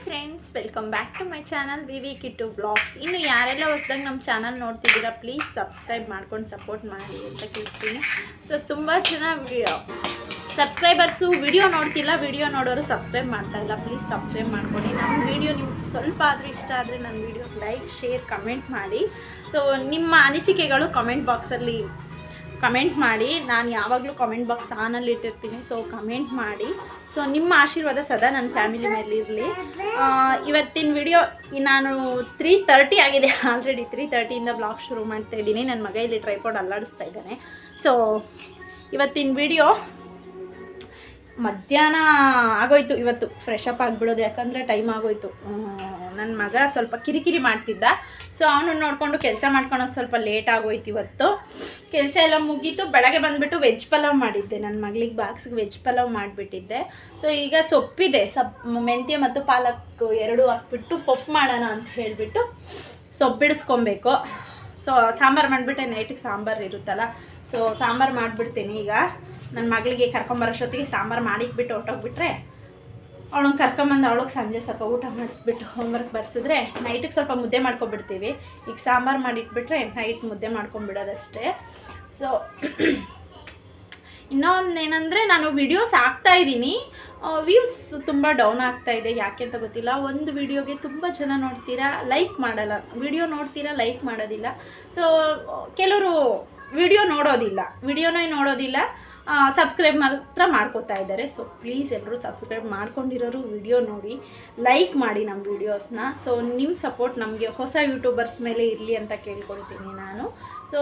Friends, welcome back to my channel V V Kittu blogs. ಇನ್ನು ಯಾರೆಲ್ಲ ಹೊಸದಾಗಿ ನಮ್ಮ ಚಾನಲ್ ನೋಡ್ತಿದ್ದೀರಾ ಪ್ಲೀಸ್ ಸಬ್ಸ್ಕ್ರೈಬ್ ಮಾಡ್ಕೊಂಡು ಸಪೋರ್ಟ್ ಮಾಡಿ ಅಂತ ಕೇಳ್ತೀನಿ. ಸೊ ತುಂಬ ಜನ ಸಬ್ಸ್ಕ್ರೈಬರ್ಸು ವಿಡಿಯೋ ನೋಡ್ತಿಲ್ಲ, ವಿಡಿಯೋ ನೋಡೋರು ಸಬ್ಸ್ಕ್ರೈಬ್ ಮಾಡ್ತಾಯಿಲ್ಲ. ಪ್ಲೀಸ್ ಸಬ್ಸ್ಕ್ರೈಬ್ ಮಾಡ್ಕೊಳ್ಳಿ. ನಮ್ಮ ವಿಡಿಯೋ ನಿಮ್ಗೆ ಸ್ವಲ್ಪ ಆದರೂ ಇಷ್ಟ ಆದರೆ ನನ್ನ ವಿಡಿಯೋಗೆ ಲೈಕ್, ಶೇರ್, ಕಮೆಂಟ್ ಮಾಡಿ. ಸೊ ನಿಮ್ಮ ಅನಿಸಿಕೆಗಳು ಕಮೆಂಟ್ ಬಾಕ್ಸಲ್ಲಿ ಕಮೆಂಟ್ ಮಾಡಿ. ನಾನು ಯಾವಾಗಲೂ ಕಮೆಂಟ್ ಬಾಕ್ಸ್ ಆನಲ್ಲಿ ಇಟ್ಟಿರ್ತೀನಿ. ಸೊ ಕಮೆಂಟ್ ಮಾಡಿ. ಸೊ ನಿಮ್ಮ ಆಶೀರ್ವಾದ ಸದಾ ನನ್ನ ಫ್ಯಾಮಿಲಿ ಮೇಲೆ ಇರಲಿ. ಇವತ್ತಿನ ವಿಡಿಯೋ ನಾನು 3:30 ಆಗಿದೆ. ಆಲ್ರೆಡಿ 3:30ಇಂದ ಬ್ಲಾಗ್ ಶುರು ಮಾಡ್ತಾಯಿದ್ದೀನಿ. ನನ್ನ ಮಗ ಇಲ್ಲಿ ಟ್ರೈಪಾಡ್ ಅಲ್ಲಾಡಿಸ್ತಾ ಇದ್ದಾನೆ. ಸೊ ಇವತ್ತಿನ ವಿಡಿಯೋ ಮಧ್ಯಾಹ್ನ ಆಗೋಯ್ತು. ಇವತ್ತು ಫ್ರೆಶ್ ಅಪ್ ಆಗಿಬಿಡೋದು, ಯಾಕಂದರೆ ಟೈಮ್ ಆಗೋಯ್ತು. ನನ್ನ ಮಗ ಸ್ವಲ್ಪ ಕಿರಿಕಿರಿ ಮಾಡ್ತಿದ್ದ. ಸೊ ಅವನು ನೋಡಿಕೊಂಡು ಕೆಲಸ ಮಾಡ್ಕೊಳೋದು ಸ್ವಲ್ಪ ಲೇಟ್ ಆಗೋಯ್ತು. ಇವತ್ತು ಕೆಲಸ ಎಲ್ಲ ಮುಗೀತು. ಬೆಳಗ್ಗೆ ಬಂದುಬಿಟ್ಟು ವೆಜ್ ಪಲಾವ್ ಮಾಡಿದ್ದೆ. ನನ್ನ ಮಗಳಿಗೆ ಬಾಕ್ಸ್ಗೆ ವೆಜ್ ಪಲಾವ್ ಮಾಡಿಬಿಟ್ಟಿದ್ದೆ. ಸೊ ಈಗ ಸೊಪ್ಪಿದೆ, ಮೆಂತ್ಯ ಮತ್ತು ಪಾಲಕ್ ಎರಡೂ ಹಾಕ್ಬಿಟ್ಟು ಪಪ್ಪು ಮಾಡೋಣ ಅಂತ ಹೇಳಿಬಿಟ್ಟು ಸೊಪ್ಪು ಬಿಡಿಸ್ಕೊಬೇಕು. ಸೊ ಸಾಂಬಾರು ಮಾಡಿಬಿಟ್ಟೆ, ನೈಟಿಗೆ ಸಾಂಬಾರು ಇರುತ್ತಲ್ಲ. ಸೊ ಸಾಂಬಾರು ಮಾಡಿಬಿಡ್ತೀನಿ. ಈಗ ನನ್ನ ಮಗಳಿಗೆ ಕರ್ಕೊಂಬರೋಷ್ಟೊತ್ತಿಗೆ ಸಾಂಬಾರು ಮಾಡಿಕ್ಬಿಟ್ಟು ಹೊಟ್ಟೋಗ್ಬಿಟ್ರೆ ಅವಳನ್ನ ಕರ್ಕೊಂಬಂದು ಅವಳಿಗೆ ಸಂಜೆ ಸ್ವಲ್ಪ ಊಟ ಮಾಡಿಸ್ಬಿಟ್ಟು ಹೋಮ್ವರ್ಕ್ ಬರ್ಸಿದ್ರೆ ನೈಟಿಗೆ ಸ್ವಲ್ಪ ಮುದ್ದೆ ಮಾಡ್ಕೊಬಿಡ್ತೀವಿ. ಈಗ ಸಾಂಬಾರು ಮಾಡಿಟ್ಬಿಟ್ರೆ ನೈಟ್ ಮುದ್ದೆ ಮಾಡ್ಕೊಂಬಿಡೋದಷ್ಟೇ. ಸೊ ಇನ್ನೊಂದು ಏನಂದರೆ, ನಾನು ವಿಡಿಯೋಸ್ ಹಾಕ್ತಾಯಿದ್ದೀನಿ, ವ್ಯೂಸ್ ತುಂಬ ಡೌನ್ ಆಗ್ತಾಯಿದೆ. ಯಾಕೆ ಅಂತ ಗೊತ್ತಿಲ್ಲ. ಒಂದು ವಿಡಿಯೋಗೆ ತುಂಬ ಜನ ನೋಡ್ತೀರಾ, ಲೈಕ್ ಮಾಡಲ್ಲ. ವಿಡಿಯೋ ನೋಡ್ತೀರಾ, ಲೈಕ್ ಮಾಡೋದಿಲ್ಲ. ಸೊ ಕೆಲವರು ವಿಡಿಯೋನೇ ನೋಡೋದಿಲ್ಲ, ಸಬ್ಸ್ಕ್ರೈಬ್ ಮಾತ್ರ ಮಾಡ್ಕೋತಾ ಇದ್ದಾರೆ. ಸೊ ಪ್ಲೀಸ್ ಎಲ್ಲರೂ ಸಬ್ಸ್ಕ್ರೈಬ್ ಮಾಡ್ಕೊಂಡಿರೋರು ವಿಡಿಯೋ ನೋಡಿ, ಲೈಕ್ ಮಾಡಿ ನಮ್ಮ ವೀಡಿಯೋಸ್ನ. ಸೊ ನಿಮ್ಮ ಸಪೋರ್ಟ್ ನಮಗೆ ಹೊಸ ಯೂಟ್ಯೂಬರ್ಸ್ ಮೇಲೆ ಇರಲಿ ಅಂತ ಕೇಳ್ಕೊಳ್ತೀನಿ ನಾನು. ಸೊ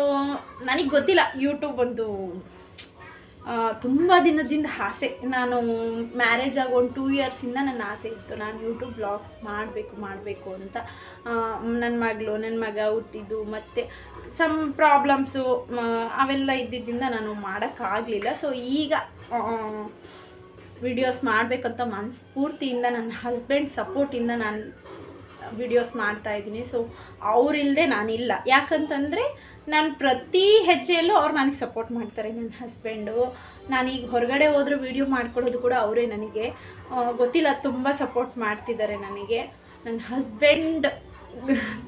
ನನಗೆ ಗೊತ್ತಿಲ್ಲ, ಯೂಟ್ಯೂಬ್ ಒಂದು ತುಂಬ ದಿನದಿಂದ ಆಸೆ. ನಾನು ಮ್ಯಾರೇಜ್ ಆಗಿ ಒಂದು 2 ಇಯರ್ಸಿಂದ ನನ್ನ ಆಸೆ ಇತ್ತು, ನಾನು ಯೂಟ್ಯೂಬ್ ಬ್ಲಾಗ್ಸ್ ಮಾಡಬೇಕು ಅಂತ. ನನ್ನ ಮಗ ಹುಟ್ಟಿದ್ದು ಮತ್ತು ಸಮ್ ಪ್ರಾಬ್ಲಮ್ಸು ಅವೆಲ್ಲ ಇದ್ದಿದ್ದರಿಂದ ನಾನು ಮಾಡೋಕ್ಕಾಗಲಿಲ್ಲ. ಸೊ ಈಗ ವಿಡಿಯೋಸ್ ಮಾಡಬೇಕಂತ ಮನಸ್ಫೂರ್ತಿಯಿಂದ ನನ್ನ ಹಸ್ಬೆಂಡ್ ಸಪೋರ್ಟಿಂದ ನಾನು ವಿಡಿಯೋಸ್ ಮಾಡ್ತಾಯಿದ್ದೀನಿ. ಸೊ ಅವರಿಲ್ಲದೆ ನಾನಿಲ್ಲ. ಯಾಕಂತಂದರೆ ನಾನು ಪ್ರತಿ ಹೆಜ್ಜೆಯಲ್ಲೂ ಅವ್ರು ನನಗೆ ಸಪೋರ್ಟ್ ಮಾಡ್ತಾರೆ, ನನ್ನ ಹಸ್ಬೆಂಡು. ನಾನೀಗ ಹೊರಗಡೆ ಹೋದರೂ ವೀಡಿಯೋ ಮಾಡ್ಕೊಡೋದು ಕೂಡ ಅವರೇ. ನನಗೆ ಗೊತ್ತಿಲ್ಲ, ತುಂಬ ಸಪೋರ್ಟ್ ಮಾಡ್ತಿದ್ದಾರೆ ನನಗೆ. ನನ್ನ ಹಸ್ಬೆಂಡ್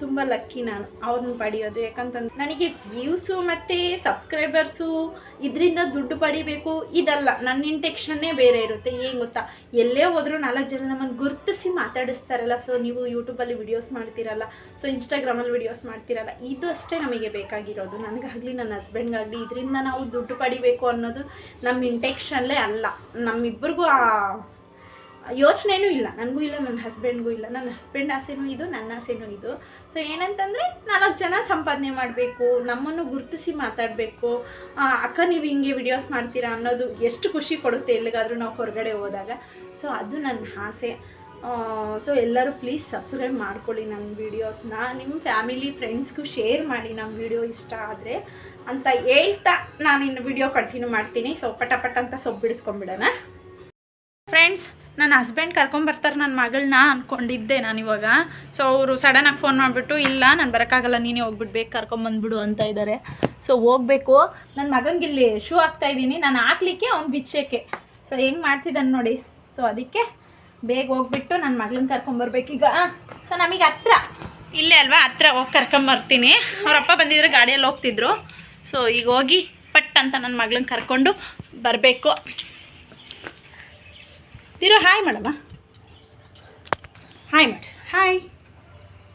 ತುಂಬ ಲಕ್ಕಿ ನಾನು ಅವ್ರನ್ನ ಪಡೆಯೋದು. ಯಾಕಂತಂದ್ರೆ ನನಗೆ ವ್ಯೂಸು ಮತ್ತು ಸಬ್ಸ್ಕ್ರೈಬರ್ಸು ಇದರಿಂದ ದುಡ್ಡು ಪಡಿಬೇಕು ಇದಲ್ಲ, ನನ್ನ ಇಂಟೆನ್ಷನ್ನೇ ಬೇರೆ ಇರುತ್ತೆ. ಏನು ಗೊತ್ತಾ, ಎಲ್ಲೇ ಹೋದರೂ 4 ಜನ ನಮ್ಮನ್ನು ಗುರುತಿಸಿ ಮಾತಾಡಿಸ್ತಾರಲ್ಲ. ಸೊ ನೀವು ಯೂಟ್ಯೂಬಲ್ಲಿ ವಿಡಿಯೋಸ್ ಮಾಡ್ತೀರಲ್ಲ, ಸೊ ಇನ್ಸ್ಟಾಗ್ರಾಮಲ್ಲಿ ವಿಡಿಯೋಸ್ ಮಾಡ್ತೀರಲ್ಲ, ಇದು ಅಷ್ಟೇ ನಮಗೆ ಬೇಕಾಗಿರೋದು. ನನಗಾಗಲಿ ನನ್ನ ಹಸ್ಬೆಂಡ್ಗಾಗಲಿ ಇದರಿಂದ ನಾವು ದುಡ್ಡು ಪಡಿಬೇಕು ಅನ್ನೋದು ನಮ್ಮ ಇಂಟೆನ್ಷನ್ಲೇ ಅಲ್ಲ. ನಮ್ಮಿಬ್ಬರಿಗೂ ಆ ಯೋಚನೆಯೂ ಇಲ್ಲ, ನನಗೂ ಇಲ್ಲ, ನನ್ನ ಹಸ್ಬೆಂಡ್ಗೂ ಇಲ್ಲ. ನನ್ನ ಹಸ್ಬೆಂಡ್ ಆಸೆನೂ ಇದು, ನನ್ನ ಆಸೆನೂ ಇದು. ಸೊ ಏನಂತಂದರೆ 4 ಜನ ಸಂಪಾದನೆ ಮಾಡಬೇಕು, ನಮ್ಮನ್ನು ಗುರುತಿಸಿ ಮಾತಾಡಬೇಕು. ಅಕ್ಕ ನೀವು ಹಿಂಗೆ ವಿಡಿಯೋಸ್ ಮಾಡ್ತೀರಾ ಅನ್ನೋದು ಎಷ್ಟು ಖುಷಿ ಕೊಡುತ್ತೆ ಎಲ್ಲಿಗಾದರೂ ನಾವು ಹೊರಗಡೆ ಹೋದಾಗ. ಸೊ ಅದು ನನ್ನ ಆಸೆ. ಸೊ ಎಲ್ಲರೂ ಪ್ಲೀಸ್ ಸಬ್ಸ್ಕ್ರೈಬ್ ಮಾಡ್ಕೊಳ್ಳಿ ನನ್ನ ವೀಡಿಯೋಸ್ನ. ನಿಮ್ಮ ಫ್ಯಾಮಿಲಿ ಫ್ರೆಂಡ್ಸ್ಗೂ ಶೇರ್ ಮಾಡಿ ನಮ್ಮ ವಿಡಿಯೋ ಇಷ್ಟ ಆದರೆ ಅಂತ ಹೇಳ್ತಾ ನಾನು ಇನ್ನು ವಿಡಿಯೋ ಕಂಟಿನ್ಯೂ ಮಾಡ್ತೀನಿ. ಸೊ ಪಟ ಅಂತ ಸೊಪ್ಪು ಬಿಡಿಸ್ಕೊಂಬಿಡೋಣ ಫ್ರೆಂಡ್ಸ್. ನನ್ನ ಹಸ್ಬೆಂಡ್ ಕರ್ಕೊಂಬರ್ತಾರೆ ನನ್ನ ಮಗಳನ್ನ ಅಂದ್ಕೊಂಡಿದ್ದೆ ನಾನಿವಾಗ. ಸೊ ಅವರು ಸಡನ್ನಾಗಿ ಫೋನ್ ಮಾಡಿಬಿಟ್ಟು, ಇಲ್ಲ ನಾನು ಬರೋಕ್ಕಾಗಲ್ಲ, ನೀನೇ ಹೋಗ್ಬಿಡ್ಬೇಕು, ಕರ್ಕೊಂಬಂದ್ಬಿಡು ಅಂತ ಇದ್ದಾರೆ. ಸೊ ಹೋಗಬೇಕು. ನನ್ನ ಮಗನಿಗೆ ಇಲ್ಲಿ ಶೂ ಹಾಕ್ತಾಯಿದ್ದೀನಿ, ನಾನು ಹಾಕ್ಲಿಕ್ಕೆ ಅವ್ನು ಬಿಚ್ಚೋಕ್ಕೆ. ಸೊ ಹೆಂಗೆ ಮಾಡ್ತಿದ್ದಾನೆ ನೋಡಿ. ಸೊ ಅದಕ್ಕೆ ಬೇಗ ಹೋಗ್ಬಿಟ್ಟು ನನ್ನ ಮಗಳನ್ನ ಕರ್ಕೊಂಬರ್ಬೇಕೀಗ. ಸೊ ನಮಗೆ ಹತ್ರ ಇಲ್ಲೇ ಅಲ್ವಾ, ಹತ್ರ ಹೋಗಿ ಕರ್ಕೊಂಬರ್ತೀನಿ. ಅವರಪ್ಪ ಬಂದಿದ್ರೆ ಗಾಡಿಯಲ್ಲಿ ಹೋಗ್ತಿದ್ರು. ಸೊ ಈಗ ಹೋಗಿ ಪಟ್ ಅಂತ ನನ್ನ ಮಗಳನ್ನ ಕರ್ಕೊಂಡು ಬರಬೇಕು. ತಿರು ಹಾಯ್ ಮಾಡಮ್ಮ, ಹಾಯ್ ಮಾಡಿ,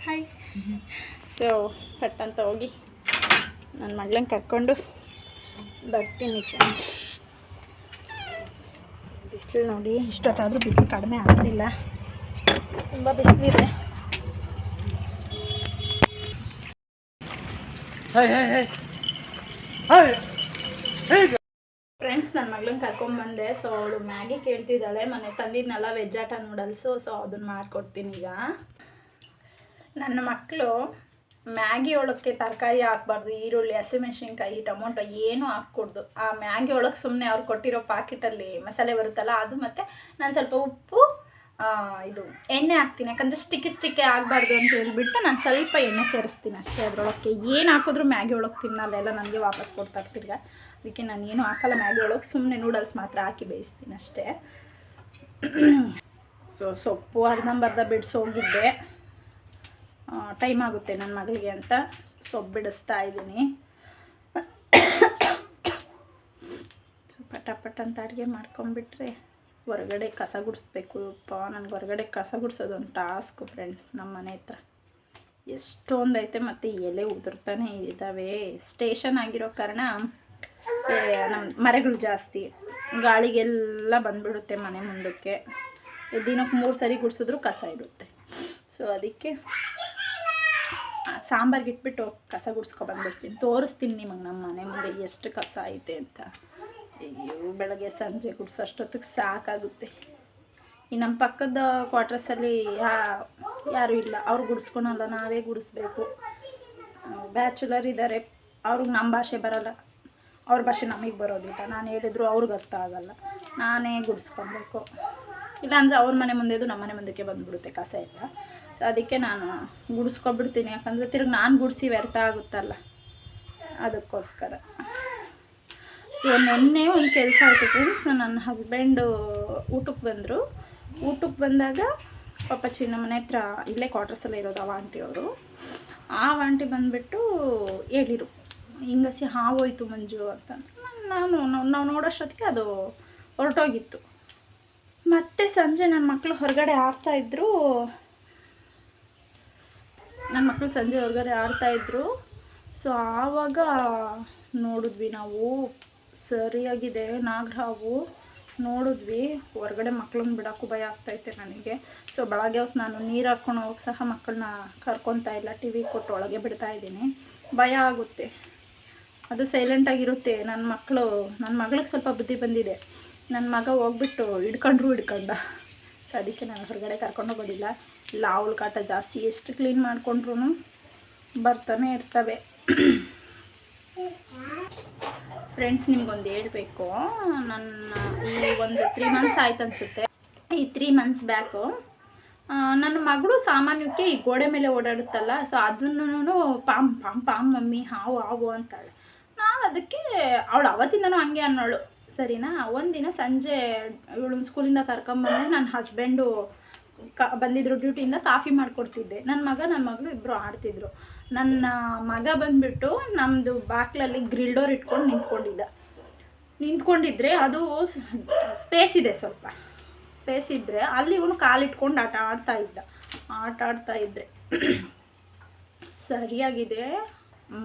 ಹಾಯ್. ಸೊ ಪಟ್ ಅಂತ ಹೋಗಿ ನನ್ನ ಮಗಳನ್ನ ಕರ್ಕೊಂಡು ಬರ್ತೀನಿ ಫ್ರೆಂಡ್ಸ್. ಬಿಸಿಲು ನೋಡಿ, ಇಷ್ಟೊತ್ತಾದರೂ ಬಿಸಿಲು ಕಡಿಮೆ ಆಗ್ತಿಲ್ಲ, ತುಂಬ ಬಿಸಿಲಿದೆ. ಫ್ರೆಂಡ್ಸ್, ನನ್ನ ಮಗಳನ್ನ ಕರ್ಕೊಂಬಂದೆ. ಸೊ ಅವಳು ಮ್ಯಾಗಿ ಕೇಳ್ತಿದ್ದಾಳೆ. ಮನೆ ತಂದಿದ್ನೆಲ್ಲ ವೆಜ್ ಆಟ ನೂಡಲ್ಸು. ಸೊ ಅದನ್ನು ಮಾಡಿಕೊಡ್ತೀನಿ ಈಗ. ನನ್ನ ಮಕ್ಕಳು ಮ್ಯಾಗಿ ಒಳಕ್ಕೆ ತರಕಾರಿ ಹಾಕ್ಬಾರ್ದು, ಈರುಳ್ಳಿ, ಹಸಿಮೆಣ್ಸಿನ್ಕಾಯಿ, ಟೊಮೊಟೊ ಏನೂ ಹಾಕ್ಕೊಡ್ದು. ಆ ಮ್ಯಾಗಿ ಒಳಗೆ ಸುಮ್ಮನೆ ಅವ್ರು ಕೊಟ್ಟಿರೋ ಪ್ಯಾಕೆಟಲ್ಲಿ ಮಸಾಲೆ ಬರುತ್ತಲ್ಲ ಅದು, ಮತ್ತು ನಾನು ಸ್ವಲ್ಪ ಉಪ್ಪು, ಇದು ಎಣ್ಣೆ ಹಾಕ್ತೀನಿ. ಯಾಕಂದರೆ ಸ್ಟಿಕ್ಕಿ ಆಗಬಾರ್ದು ಅಂತ ಹೇಳ್ಬಿಟ್ಟು ನಾನು ಸ್ವಲ್ಪ ಎಣ್ಣೆ ಸೇರಿಸ್ತೀನಿ ಅಷ್ಟೇ. ಅದರೊಳಕ್ಕೆ ಏನು ಹಾಕಿದ್ರೂ ಮ್ಯಾಗಿ ಒಳಗೆ ತಿನ್ನಲ್ಲ, ನನಗೆ ವಾಪಸ್ ಕೊಡ್ತಾರೆ ತಿರ್ಗ. ಅದಕ್ಕೆ ನಾನು ಏನೂ ಹಾಕಲ್ಲ ಮ್ಯಾಗಿ ಒಳಗೆ, ಸುಮ್ಮನೆ ನೂಡಲ್ಸ್ ಮಾತ್ರ ಹಾಕಿ ಬೇಯಿಸ್ತೀನಿ ಅಷ್ಟೇ. ಸೊ ಸೊಪ್ಪು ಅರ್ಧಂಬರ್ಧ ಬಿಡಿಸೋಗಿದ್ದೆ, ಟೈಮ್ ಆಗುತ್ತೆ ನನ್ನ ಮಗಳಿಗೆ ಅಂತ ಸೊಪ್ಪು ಬಿಡಿಸ್ತಾ ಇದ್ದೀನಿ. ಪಟ ಅಂತ ಅಡುಗೆ ಮಾಡ್ಕೊಂಬಿಟ್ರೆ ಹೊರಗಡೆ ಕಸ ಗುಡಿಸ್ಬೇಕು. ನನಗೆ ಹೊರಗಡೆ ಕಸ ಗುಡಿಸೋದು ಒಂದು ಟಾಸ್ಕು ಫ್ರೆಂಡ್ಸ್. ನಮ್ಮ ಮನೆ ಹತ್ರ ಎಷ್ಟೊಂದು ಐತೆ, ಮತ್ತು ಎಲೆ ಉದುರ್ತಾನೆ ಇದ್ದಾವೆ. ಸ್ಟೇಷನ್ ಆಗಿರೋ ಕಾರಣ ನಮ್ಮ ಮರಗಳು ಜಾಸ್ತಿ, ಗಾಳಿಗೆಲ್ಲ ಬಂದುಬಿಡುತ್ತೆ ಮನೆ ಮುಂದಕ್ಕೆ. ಸೊ ದಿನಕ್ಕೆ 3 ಸರಿ ಗುಡಿಸಿದ್ರು ಕಸ ಇರುತ್ತೆ. ಸೊ ಅದಕ್ಕೆ ಸಾಂಬಾರ್ಗೆ ಇಟ್ಬಿಟ್ಟು ಕಸ ಗುಡಿಸ್ಕೊಬಂದ್ಬಿಡ್ತೀನಿ. ತೋರಿಸ್ತೀನಿ ನಿಮಗೆ ನಮ್ಮ ಮನೆ ಮುಂದೆ ಎಷ್ಟು ಕಸ ಐತೆ ಅಂತ. ಅಯ್ಯೋ ಬೆಳಗ್ಗೆ ಸಂಜೆ ಗುಡಿಸೋಷ್ಟೊತ್ತಿಗೆ ಸಾಕಾಗುತ್ತೆ. ಈ ನಮ್ಮ ಪಕ್ಕದ ಕ್ವಾರ್ಟರ್ಸಲ್ಲಿ ಯಾರೂ ಇಲ್ಲ, ಅವ್ರು ಗುಡಿಸ್ಕೊಳಲ್ಲ, ನಾವೇ ಗುಡಿಸ್ಬೇಕು. ಬ್ಯಾಚುಲರ್ ಇದ್ದಾರೆ, ಅವ್ರಿಗೆ ನಮ್ಮ ಭಾಷೆ ಬರೋಲ್ಲ, ಅವ್ರ ಭಾಷೆ ನಮಗೆ ಬರೋದಿಲ್ಲ. ನಾನು ಹೇಳಿದ್ರು ಅವ್ರಿಗೆ ಅರ್ಥ ಆಗೋಲ್ಲ, ನಾನೇ ಗುಡಿಸ್ಕೊಬೇಕು. ಇಲ್ಲಾಂದರೆ ಅವ್ರ ಮನೆ ಮುಂದೆದು ನಮ್ಮ ಮನೆ ಮುಂದಕ್ಕೆ ಬಂದುಬಿಡುತ್ತೆ ಕಸ ಎಲ್ಲ. ಸೊ ಅದಕ್ಕೆ ನಾನು ಗುಡಿಸ್ಕೊಬಿಡ್ತೀನಿ, ಯಾಕಂದರೆ ತಿರ್ಗಿ ನಾನು ಗುಡಿಸಿ ವ್ಯರ್ಥ ಆಗುತ್ತಲ್ಲ, ಅದಕ್ಕೋಸ್ಕರ. ಸೊ ನೆನ್ನೆ ಒಂದು ಕೆಲಸ ಆಯಿತು ಫ್ರೆಂಡ್ಸ್. ನನ್ನ ಹಸ್ಬೆಂಡು ಊಟಕ್ಕೆ ಬಂದರು. ಊಟಕ್ಕೆ ಬಂದಾಗ ಪಾಪ ಚಿನ್ನ ಮನೆ ಹತ್ರ ಇಲ್ಲೇ ಕ್ವಾರ್ಟರ್ಸಲ್ಲೇ ಇರೋದು ಆಂಟಿಯವರು. ಆಂಟಿ ಬಂದುಬಿಟ್ಟು ಹೇಳಿರು, ಹಿಂಗಸಿ ಹಾವೋಯ್ತು ಮಂಜು ಅಂತ. ನಾವು ನೋಡೋಷ್ಟೊತ್ತಿಗೆ ಅದು ಹೊರಟೋಗಿತ್ತು. ಮತ್ತು ಸಂಜೆ ನನ್ನ ಮಕ್ಕಳು ಹೊರಗಡೆ ಆಡ್ತಾಯಿದ್ರು. ಸೊ ಆವಾಗ ನೋಡಿದ್ವಿ ನಾವು, ಸರಿಯಾಗಿದೆ ನಾಗರಾವು ನೋಡಿದ್ವಿ. ಹೊರಗಡೆ ಮಕ್ಕಳನ್ನ ಬಿಡೋಕ್ಕೂ ಭಯ ಆಗ್ತಾಯಿತ್ತೆ ನನಗೆ. ಸೊ ಬೆಳಗ್ಗೆ ಹೊತ್ತು ನಾನು ನೀರು ಹಾಕ್ಕೊಂಡು ಹೋಗಿ ಸಹ ಮಕ್ಕಳನ್ನ ಕರ್ಕೊತಾ ಇಲ್ಲ, ಟಿ ವಿ ಕೊಟ್ಟು ಒಳಗೆ ಬಿಡ್ತಾಯಿದ್ದೀನಿ. ಭಯ ಆಗುತ್ತೆ, ಅದು ಸೈಲೆಂಟಾಗಿರುತ್ತೆ. ನನ್ನ ಮಗಳಿಗೆ ಸ್ವಲ್ಪ ಬುದ್ಧಿ ಬಂದಿದೆ. ನನ್ನ ಮಗ ಹೋಗ್ಬಿಟ್ಟು ಹಿಡ್ಕೊಂಡ. ಸೊ ಅದಕ್ಕೆ ನಾನು ಹೊರಗಡೆ ಕರ್ಕೊಂಡೋಗೋದಿಲ್ಲ. ಇಲ್ಲ ಅವಳ ಕಾಟ ಜಾಸ್ತಿ, ಎಷ್ಟು ಕ್ಲೀನ್ ಮಾಡಿಕೊಂಡ್ರು ಬರ್ತಾನೆ ಇರ್ತವೆ. ಫ್ರೆಂಡ್ಸ್ ನಿಮ್ಗೊಂದು ಹೇಳಬೇಕು, ನನ್ನ ಈ ಒಂದು 3 ಮಂತ್ಸ್ ಆಯ್ತು ಅನಿಸುತ್ತೆ. ಈ 3 ಮಂತ್ಸ್ ಬ್ಯಾಕು ನನ್ನ ಮಗಳು ಸಾಮಾನ್ಯಕ್ಕೆ ಈ ಗೋಡೆ ಮೇಲೆ ಓಡಾಡುತ್ತಲ್ಲ, ಸೊ ಅದನ್ನು ಪಾಮ್ ಮಮ್ಮಿ ಹಾವು ಅಂತಾಳೆ. ನಾನು ಅದಕ್ಕೆ ಅವಳು ಅವತ್ತಿಂದನೂ ಹಂಗೆ ಅನ್ನೋಳು, ಸರಿನಾ. ಒಂದಿನ ಸಂಜೆ ಇವಳು ಸ್ಕೂಲಿಂದ ಕರ್ಕೊಂಬಂದೆ. ನನ್ನ ಹಸ್ಬೆಂಡು ಬಂದಿದ್ರು ಡ್ಯೂಟಿಯಿಂದ, ಕಾಫಿ ಮಾಡಿಕೊಡ್ತಿದ್ದೆ. ನನ್ನ ಮಗಳು ಇಬ್ಬರು ಆಡ್ತಿದ್ರು. ನನ್ನ ಮಗ ಬಂದುಬಿಟ್ಟು ನಮ್ಮದು ಬಾಕ್ಲಲ್ಲಿ ಗ್ರಿಲ್ ಡೋರ್ ಇಟ್ಕೊಂಡು ನಿಂತ್ಕೊಂಡಿದ್ರೆ ಅದು ಸ್ಪೇಸ್ ಇದೆ, ಸ್ವಲ್ಪ ಸ್ಪೇಸ್ ಇದ್ದರೆ ಅಲ್ಲಿ ಇವನು ಕಾಲಿಟ್ಕೊಂಡು ಆಟ ಆಡ್ತಾ ಇದ್ದರೆ ಸರಿಯಾಗಿದೆ.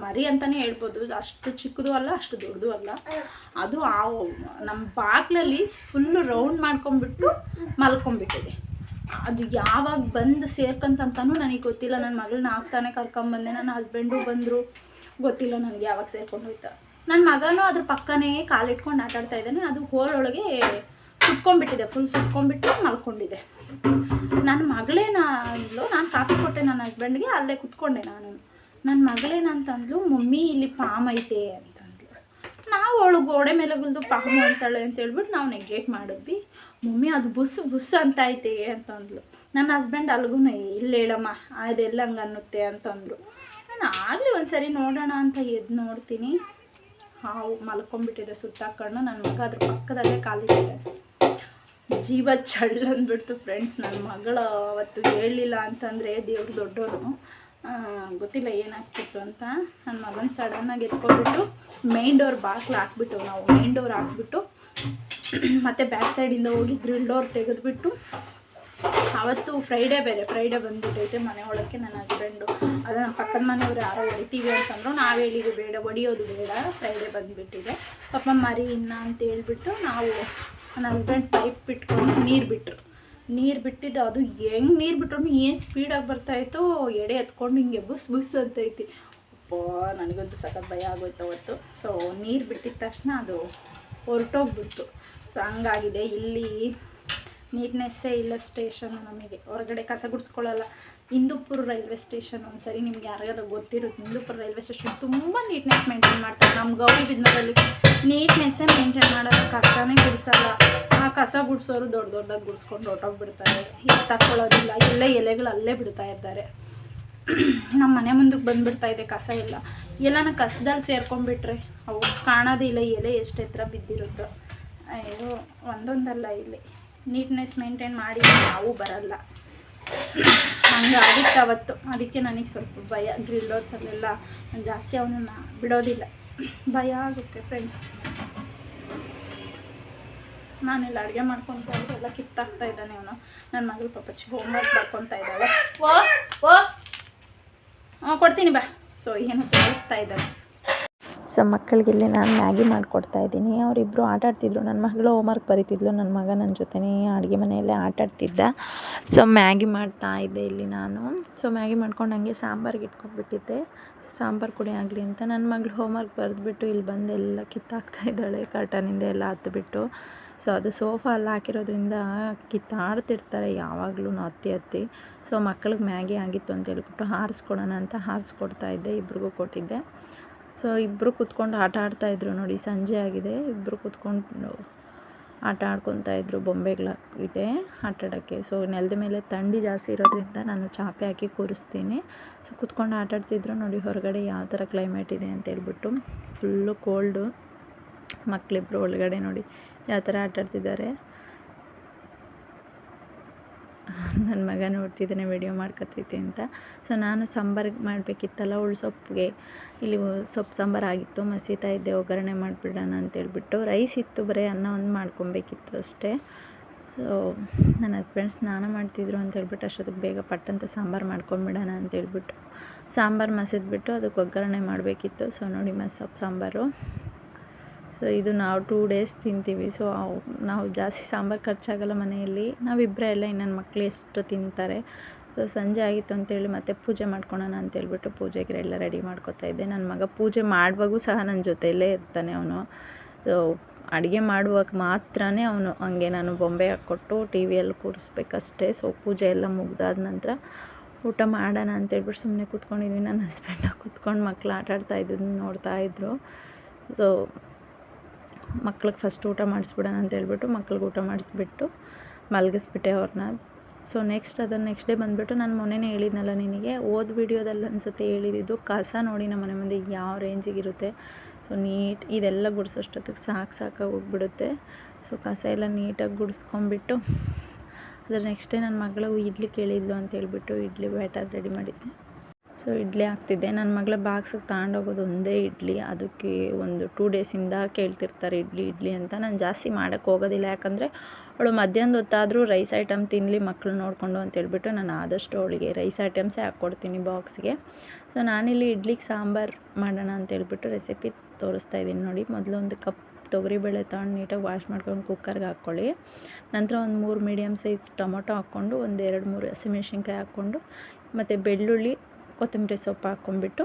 ಮರಿ ಅಂತಲೇ ಹೇಳ್ಬೋದು, ಅಷ್ಟು ಚಿಕ್ಕದು ಅಲ್ಲ ಅಷ್ಟು ದೊಡ್ಡದು ಅಲ್ಲ. ಅದು ನಮ್ಮ ಬಾಕ್ಲಲ್ಲಿ ಫುಲ್ಲು ರೌಂಡ್ ಮಾಡ್ಕೊಂಬಿಟ್ಟು ಮಲ್ಕೊಂಬಿಟ್ಟಿದೆ. ಅದು ಯಾವಾಗ ಬಂದು ಸೇರ್ಕಂತಂತನೂ ನನಗೆ ಗೊತ್ತಿಲ್ಲ. ನನ್ನ ಮಗಳನ್ನ ಆಗ್ತಾನೆ ಕರ್ಕೊಂಬಂದೆ, ನನ್ನ ಹಸ್ಬೆಂಡು ಬಂದರು, ಗೊತ್ತಿಲ್ಲ ನನಗೆ ಯಾವಾಗ ಸೇರ್ಕೊಂಡು ಹೋಯ್ತಾ. ನನ್ನ ಮಗನೂ ಅದ್ರ ಪಕ್ಕನೇ ಕಾಲಿಟ್ಕೊಂಡು ಆಟಾಡ್ತಾ ಇದ್ದಾನೆ. ಅದು ಹೋಲೊಳಗೆ ಸುಟ್ಕೊಂಡ್ಬಿಟ್ಟಿದೆ, ಫುಲ್ ಸುಟ್ಕೊಂಡ್ಬಿಟ್ಟು ಮಲ್ಕೊಂಡಿದೆ. ನನ್ನ ಮಗಳೇನಂದ್ಲು, ನಾನು ಕಾಫಿ ಕೊಟ್ಟೆ ನನ್ನ ಹಸ್ಬೆಂಡ್ಗೆ, ಅಲ್ಲೇ ಕುತ್ಕೊಂಡೆ ನಾನು. ನನ್ನ ಮಗಳೇನಂತಂದ್ಲು, ಮಮ್ಮಿ ಇಲ್ಲಿ ಪಾಮ್ ಐತೆ ಅಂತಂದ್ಲು. ನಾವು ಅವಳು ಗೋಡೆ ಮೇಲೆ ಗುಲ್ದು ಪಾಮು ಅಂತಾಳೆ ಅಂತ ಹೇಳ್ಬಿಟ್ಟು ನಾವು ನೆಗ್ಲೆಕ್ಟ್ ಮಾಡಿದ್ವಿ. ಮಮ್ಮಿ ಅದು ಬುಸ್ ಅಂತ ಐತೆ ಅಂತಂದ್ಲು. ನನ್ನ ಹಸ್ಬೆಂಡ್ ಅಲ್ಗೂ ಇಲ್ಲ ಹೇಳಮ್ಮ ಅದೆಲ್ಲ ಹಂಗೆ ಅನ್ನುತ್ತೆ ಅಂತಂದರು. ನಾನು ಆಗಲಿ ಒಂದು ಸರಿ ನೋಡೋಣ ಅಂತ ಎದ್ದು ನೋಡ್ತೀನಿ, ಹಾವು ಮಲ್ಕೊಂಡ್ಬಿಟ್ಟಿದೆ ಸುತ್ತಾಕೊಂಡು. ನನ್ನ ಮಗ ಅದ್ರ ಪಕ್ಕದಲ್ಲೇ ಕಾಲಿಟ್ಟಿದೆ. ಜೀವ ಚಳ್ಳು ಅಂದ್ಬಿಡ್ತು ಫ್ರೆಂಡ್ಸ್. ನನ್ನ ಮಗಳು ಅವತ್ತು ಹೇಳಲಿಲ್ಲ ಅಂತಂದರೆ ದೇವ್ರು ದೊಡ್ಡವನು, ಗೊತ್ತಿಲ್ಲ ಏನಾಗ್ತಿತ್ತು ಅಂತ. ನನ್ನ ಮಗನ ಸಡನ್ನಾಗಿ ಎತ್ಕೊಂಡ್ಬಿಟ್ಟು ಮೇನ್ ಡೋರ್ ಬಾಗಿಲು ಹಾಕ್ಬಿಟ್ಟು, ನಾವು ಮೇನ್ ಡೋರ್ ಹಾಕ್ಬಿಟ್ಟು ಮತ್ತು ಬ್ಯಾಕ್ ಸೈಡಿಂದ ಹೋಗಿ ಗ್ರಿಲ್ ಡೋರ್ ತೆಗೆದುಬಿಟ್ಟು, ಅವತ್ತು ಫ್ರೈಡೇ ಬಂದುಬಿಟ್ಟೈತೆ ಮನೆ ಒಳಕ್ಕೆ. ನನ್ನ ಹಸ್ಬೆಂಡು ಅದು ನಮ್ಮ ಪಕ್ಕದ ಮನೆಯವ್ರು ಯಾರೋ ಹೊಡಿತೀವಿ ಅಂತಂದ್ರು. ನಾವು ಹೇಳಿದ್ವಿ ಬೇಡ, ಹೊಡಿಯೋದು ಬೇಡ, ಫ್ರೈಡೇ ಬಂದುಬಿಟ್ಟಿದೆ ಪಾಪ ಮರಿ ಇನ್ನ ಅಂತ ಹೇಳ್ಬಿಟ್ಟು ನಾವು ನನ್ನ ಹಸ್ಬೆಂಡ್ ಪೈಪ್ ಬಿಟ್ಕೊಂಡು ನೀರು ಬಿಟ್ಟಿದ್ದು. ಅದು ಹೆಂಗೆ ನೀರು ಬಿಟ್ರು ಏನು ಸ್ಪೀಡಾಗಿ ಬರ್ತಾಯಿತ್ತು, ಎಡೆ ಎತ್ಕೊಂಡು ಹಿಂಗೆ ಬುಸ್ ಅಂತೈತಿ. ನನಗಂತೂ ಸಖತ್ ಭಯ ಆಗೋಯ್ತು ಅವತ್ತು. ಸೊ ನೀರು ಬಿಟ್ಟಿದ ತಕ್ಷಣ ಅದು ಹೊರಟೋಗ್ಬಿಡ್ತು. ಸೊ ಹಂಗಾಗಿದೆ. ಇಲ್ಲಿ ನೀಟ್ನೆಸ್ಸೇ ಇಲ್ಲ ಸ್ಟೇಷನ್ನು ನಮಗೆ. ಹೊರಗಡೆ ಕಸ ಗುಡಿಸ್ಕೊಳ್ಳಲ್ಲ. ಹಿಂದೂಪುರ ರೈಲ್ವೆ ಸ್ಟೇಷನ್, ಒಂದು ಸರಿ ನಿಮ್ಗೆ ಯಾರಿಗಾರು ಗೊತ್ತಿರುತ್ತೆ, ಹಿಂದೂಪುರ ರೈಲ್ವೆ ಸ್ಟೇಷನ್ ತುಂಬ ನೀಟ್ನೆಸ್ ಮೇಂಟೈನ್ ಮಾಡ್ತಾರೆ. ನಮ್ಮ ಗೌರಿಬಿದನೂರಲ್ಲಿ ನೀಟ್ನೆಸ್ಸೇ ಮೇಂಟೈನ್ ಮಾಡೋದು, ಕಸನೇ ಗುಡಿಸಲ್ಲ. ಆ ಕಸ ಗುಡಿಸೋರು ದೊಡ್ಡದಾಗಿ ಗುಡಿಸ್ಕೊಂಡು ಹೊರಟೋಗ್ಬಿಡ್ತಾರೆ, ಇಲ್ಲಿ ತಗೊಳ್ಳೋದಿಲ್ಲ. ಎಲ್ಲ ಎಲೆಗಳು ಅಲ್ಲೇ ಬಿಡ್ತಾ ಇದ್ದಾರೆ. ನಮ್ಮ ಮನೆ ಮುಂದಕ್ಕೆ ಬಂದುಬಿಡ್ತಾ ಇದೆ ಕಸ ಎಲ್ಲ. ಎಲ್ಲನ ಕಸದಲ್ಲಿ ಸೇರ್ಕೊಂಡ್ಬಿಟ್ರೆ ಅವು ಕಾಣೋದಿಲ್ಲ, ಎಲೆ ಎಷ್ಟು ಎತ್ತರ ಬಿದ್ದಿರುತ್ತೋ. ಅಯ್ಯೋ ಒಂದೊಂದಲ್ಲ ಇಲ್ಲಿ ನೀಟ್ನೆಸ್ ಮೇಂಟೈನ್ ಮಾಡಿ ನಾವು ಬರಲ್ಲ. ಹಂಗಾಗಿತ್ತು ಅವತ್ತು. ಅದಕ್ಕೆ ನನಗೆ ಸ್ವಲ್ಪ ಭಯ. ಗ್ರಿಲ್ ಡೋರ್ಸಲ್ಲೆಲ್ಲ ನಾನು ಜಾಸ್ತಿ ಅವನನ್ನು ಬಿಡೋದಿಲ್ಲ, ಭಯ ಆಗುತ್ತೆ ಫ್ರೆಂಡ್ಸ್. ನಾನೆಲ್ಲ ಅಡುಗೆ ಮಾಡ್ಕೊತ ಎಲ್ಲ ಕಿತ್ತಾಕ್ತಾ ಇದ್ದಾನೆ ಅವನು. ನನ್ನ ಮಗಳು ಪಾಪಚ್ಚಿ ಹೋಮ್ವರ್ಕ್ ಬರ್ಕೊತಾ ಇದ್ದಾಳೆ. ಕೊಡ್ತೀನಿ ಬಾ. ಸೊ ಏನು ತೋರಿಸ್ತಾ ಇದ್ದಾನೆ. ಸೊ ಮಕ್ಕಳಿಗೆಲ್ಲಿ ನಾನು ಮ್ಯಾಗಿ ಮಾಡಿಕೊಡ್ತಾ ಇದ್ದೀನಿ. ಅವರಿಬ್ಬರು ಆಟ ಆಡ್ತಿದ್ರು. ನನ್ನ ಮಗಳು ಹೋಮ್ವರ್ಕ್ ಬರೀತಿದ್ಲು, ನನ್ನ ಮಗ ನನ್ನ ಜೊತೆನೇ ಅಡುಗೆ ಮನೆಯಲ್ಲೇ ಆಟ ಆಡ್ತಿದ್ದ. ಸೊ ಮ್ಯಾಗಿ ಮಾಡ್ತಾ ಇದ್ದೆ ಇಲ್ಲಿ ನಾನು. ಸೊ ಮ್ಯಾಗಿ ಮಾಡ್ಕೊಂಡು ಹಂಗೆ ಸಾಂಬಾರಿಗೆ ಇಟ್ಕೊಂಡ್ಬಿಟ್ಟಿದ್ದೆ, ಸಾಂಬಾರು ಕುಡಿ ಆಗಲಿ ಅಂತ. ನನ್ನ ಮಗಳು ಹೋಮ್ವರ್ಕ್ ಬರೆದ್ಬಿಟ್ಟು ಇಲ್ಲಿ ಬಂದು ಎಲ್ಲ ಕಿತ್ತಾಕ್ತಾ ಇದ್ದಾಳೆ, ಕರ್ಟನಿಂದ ಎಲ್ಲ ಹತ್ತಿಬಿಟ್ಟು. ಸೊ ಅದು ಸೋಫಾ ಅಲ್ಲಿ ಹಾಕಿರೋದ್ರಿಂದ ಕಿತ್ತಾಡ್ತಿರ್ತಾರೆ ಯಾವಾಗಲೂ ಹತ್ತಿ. ಸೊ ಮಕ್ಕಳಿಗೆ ಮ್ಯಾಗಿ ಆಗಿತ್ತು ಅಂತ ಹೇಳ್ಬಿಟ್ಟು ಹಾರಿಸ್ಕೊಡೋಣ ಅಂತ ಹಾರಿಸ್ಕೊಡ್ತಾ ಇದ್ದೆ, ಇಬ್ರಿಗೂ ಕೊಟ್ಟಿದ್ದೆ. ಸೊ ಇಬ್ಬರು ಕೂತ್ಕೊಂಡು ಆಟ ಆಡ್ತಾಯಿದ್ರು ನೋಡಿ. ಸಂಜೆ ಆಗಿದೆ, ಇಬ್ಬರು ಕೂತ್ಕೊಂಡು ಆಟ ಆಡ್ಕೊತಾಯಿದ್ರು. ಬೊಂಬೆಗಳಿದೆ ಆಟ ಆಡೋಕ್ಕೆ. ಸೊ ನೆಲದ ಮೇಲೆ ಥಂಡಿ ಜಾಸ್ತಿ ಇರೋದ್ರಿಂದ ನಾನು ಚಾಪೆ ಹಾಕಿ ಕೂರಿಸ್ತೀನಿ. ಸೊ ಕೂತ್ಕೊಂಡು ಆಟ ಆಡ್ತಿದ್ರು ನೋಡಿ. ಹೊರಗಡೆ ಯಾವ ಥರ ಕ್ಲೈಮೇಟ್ ಇದೆ ಅಂತೇಳ್ಬಿಟ್ಟು ಫುಲ್ಲು ಕೋಲ್ಡು. ಮಕ್ಕಳಿಬ್ರು ಒಳಗಡೆ ನೋಡಿ ಯಾವ ಥರ ಆಟ ಆಡ್ತಿದ್ದಾರೆ. ನನ್ನ ಮಗ ನೋಡ್ತಿದ್ದಾನೆ ವಿಡಿಯೋ ಮಾಡ್ಕೊತೈತೆ ಅಂತ. ಸೊ ನಾನು ಸಾಂಬಾರಿಗೆ ಮಾಡಬೇಕಿತ್ತಲ್ಲ, ಉಳ್ಸೊಪ್ಪಿಗೆ ಇಲ್ಲಿ ಸೊಪ್ಪು ಸಾಂಬಾರು ಆಗಿತ್ತು, ಮಸೀತಾ ಇದ್ದೆ ಒಗ್ಗರಣೆ ಮಾಡಿಬಿಡೋಣ ಅಂತೇಳ್ಬಿಟ್ಟು. ರೈಸ್ ಇತ್ತು, ಬರೀ ಅನ್ನ ಒಂದು ಮಾಡ್ಕೊಬೇಕಿತ್ತು ಅಷ್ಟೇ. ಸೊ ನನ್ನ ಹಸ್ಬೆಂಡ್ ಸ್ನಾನ ಮಾಡ್ತಿದ್ರು ಅಂತೇಳ್ಬಿಟ್ಟು ಅಷ್ಟೊತ್ತಿಗೆ ಬೇಗ ಪಟ್ಟಂತ ಸಾಂಬಾರು ಮಾಡ್ಕೊಂಬಿಡೋಣ ಅಂತೇಳ್ಬಿಟ್ಟು ಸಾಂಬಾರು ಮಸಿದ್ಬಿಟ್ಟು ಅದಕ್ಕೆ ಒಗ್ಗರಣೆ ಮಾಡಬೇಕಿತ್ತು. ಸೊ ನೋಡಿ ಸೊಪ್ಪು ಸಾಂಬಾರು. ಸೊ ಇದು ನಾವು 2 ಡೇಸ್ ತಿಂತೀವಿ. ಸೊ ನಾವು ಜಾಸ್ತಿ ಸಾಂಬಾರು ಖರ್ಚಾಗಲ್ಲ ಮನೆಯಲ್ಲಿ, ನಾವಿಬ್ಬರೇ ಎಲ್ಲ. ನನ್ನ ಮಕ್ಕಳು ಎಷ್ಟು ತಿಂತಾರೆ. ಸೊ ಸಂಜೆ ಆಗಿತ್ತು ಅಂತೇಳಿ ಮತ್ತೆ ಪೂಜೆ ಮಾಡ್ಕೊಳೋಣ ಅಂತೇಳ್ಬಿಟ್ಟು ಪೂಜೆಗೆ ಎಲ್ಲ ರೆಡಿ ಮಾಡ್ಕೊತಾ ಇದ್ದೆ. ನನ್ನ ಮಗ ಪೂಜೆ ಮಾಡುವಾಗೂ ಸಹ ನನ್ನ ಜೊತೆಯಲ್ಲೇ ಇರ್ತಾನೆ ಅವನು. ಸೊ ಅಡುಗೆ ಮಾಡುವಾಗ ಮಾತ್ರ ಅವನು ಹಂಗೆ ನಾನು ಬೊಂಬೆ ಹಾಕ್ಕೊಟ್ಟು ಟಿ ವಿಯಲ್ಲಿ ಕೂರಿಸ್ಬೇಕಷ್ಟೇ. ಸೊ ಪೂಜೆ ಎಲ್ಲ ಮುಗ್ದಾದ ನಂತರ ಊಟ ಮಾಡೋಣ ಅಂತೇಳ್ಬಿಟ್ಟು ಸುಮ್ಮನೆ ಕೂತ್ಕೊಂಡಿದ್ವಿ. ನನ್ನ ಹಸ್ಬೆಂಡ ಕೂತ್ಕೊಂಡು ಮಕ್ಕಳು ಆಟ ಆಡ್ತಾಯಿದ್ದು ನೋಡ್ತಾಯಿದ್ರು. ಸೊ ಮಕ್ಳಿಗೆ ಫಸ್ಟ್ ಊಟ ಮಾಡಿಸ್ಬಿಡೋಣ ಅಂತೇಳ್ಬಿಟ್ಟು ಮಕ್ಳಿಗೆ ಊಟ ಮಾಡಿಸ್ಬಿಟ್ಟು ಮಲಗಿಸ್ಬಿಟ್ಟೆ ಅವ್ರನ್ನ. ಸೊ ನೆಕ್ಸ್ಟ್ ನೆಕ್ಸ್ಟ್ ಡೇ ಬಂದುಬಿಟ್ಟು ನಾನು ಮೊನ್ನೆನೇ ಹೇಳಿದ್ನಲ್ಲ ನಿನಗೆ, ಓದ್ ವೀಡಿಯೋದಲ್ಲಿ ಅನ್ಸುತ್ತೆ ಹೇಳಿದ್ದು, ಕಸ ನೋಡಿ ನಮ್ಮ ಮನೆ ಮುಂದೆ ಯಾವ ರೇಂಜಿಗಿರುತ್ತೆ. ಸೊ ನೀಟ್ ಇದೆಲ್ಲ ಗುಡಿಸೋಷ್ಟೊತ್ತಿಗೆ ಸಾಕಾಗಿ ಹೋಗ್ಬಿಡುತ್ತೆ. ಸೊ ಕಸ ಎಲ್ಲ ನೀಟಾಗಿ ಗುಡಿಸ್ಕೊಂಬಿಟ್ಟು ಅದ್ರ ನೆಕ್ಸ್ಟ್ ಡೇ ನನ್ನ ಮಗಳು ಇಡ್ಲಿ ಕೇಳಿದ್ಲು ಅಂತೇಳ್ಬಿಟ್ಟು ಇಡ್ಲಿ ಬ್ಯಾಟರ್ ರೆಡಿ ಮಾಡಿದ್ದೆ. ಸೊ ಇಡ್ಲಿ ಹಾಕ್ತಿದ್ದೆ. ನನ್ನ ಮಗಳ ಬಾಕ್ಸಿಗೆ ತಗೊಂಡೋಗೋದು ಒಂದೇ ಇಡ್ಲಿ. ಅದಕ್ಕೆ ಒಂದು 2 ಡೇಸಿಂದ ಕೇಳ್ತಿರ್ತಾರೆ ಇಡ್ಲಿ ಅಂತ. ನಾನು ಜಾಸ್ತಿ ಮಾಡೋಕ್ಕೆ ಹೋಗೋದಿಲ್ಲ, ಯಾಕಂದರೆ ಅವಳು ಮಧ್ಯಾಹ್ನದ ಹೊತ್ತಾದರೂ ರೈಸ್ ಐಟಮ್ ತಿನ್ನಲಿ ಮಕ್ಕಳು ನೋಡಿಕೊಂಡು ಅಂತೇಳ್ಬಿಟ್ಟು ನಾನು ಆದಷ್ಟು ಅವಳಿಗೆ ರೈಸ್ ಐಟಮ್ಸೇ ಹಾಕ್ಕೊಡ್ತೀನಿ ಬಾಕ್ಸ್ಗೆ. ಸೊ ನಾನಿಲ್ಲಿ ಇಡ್ಲಿಗೆ ಸಾಂಬಾರು ಮಾಡೋಣ ಅಂತೇಳ್ಬಿಟ್ಟು ರೆಸಿಪಿ ತೋರಿಸ್ತಾ ಇದ್ದೀನಿ ನೋಡಿ. ಮೊದಲು ಒಂದು ಕಪ್ ತೊಗರಿಬೇಳೆ ತಗೊಂಡು ನೀಟಾಗಿ ವಾಶ್ ಮಾಡ್ಕೊಂಡು ಕುಕ್ಕರ್ಗೆ ಹಾಕ್ಕೊಳ್ಳಿ. ನಂತರ ಒಂದು 3 ಮೀಡಿಯಮ್ ಸೈಜ್ ಟೊಮೊಟೊ ಹಾಕ್ಕೊಂಡು ಒಂದು 2-3 ಹಸಿಮೆಣ್ಸಿನ್ಕಾಯಿ ಹಾಕ್ಕೊಂಡು ಮತ್ತು ಬೆಳ್ಳುಳ್ಳಿ ಕೊತ್ತಂಬರಿ ಸೊಪ್ಪು ಹಾಕ್ಕೊಂಬಿಟ್ಟು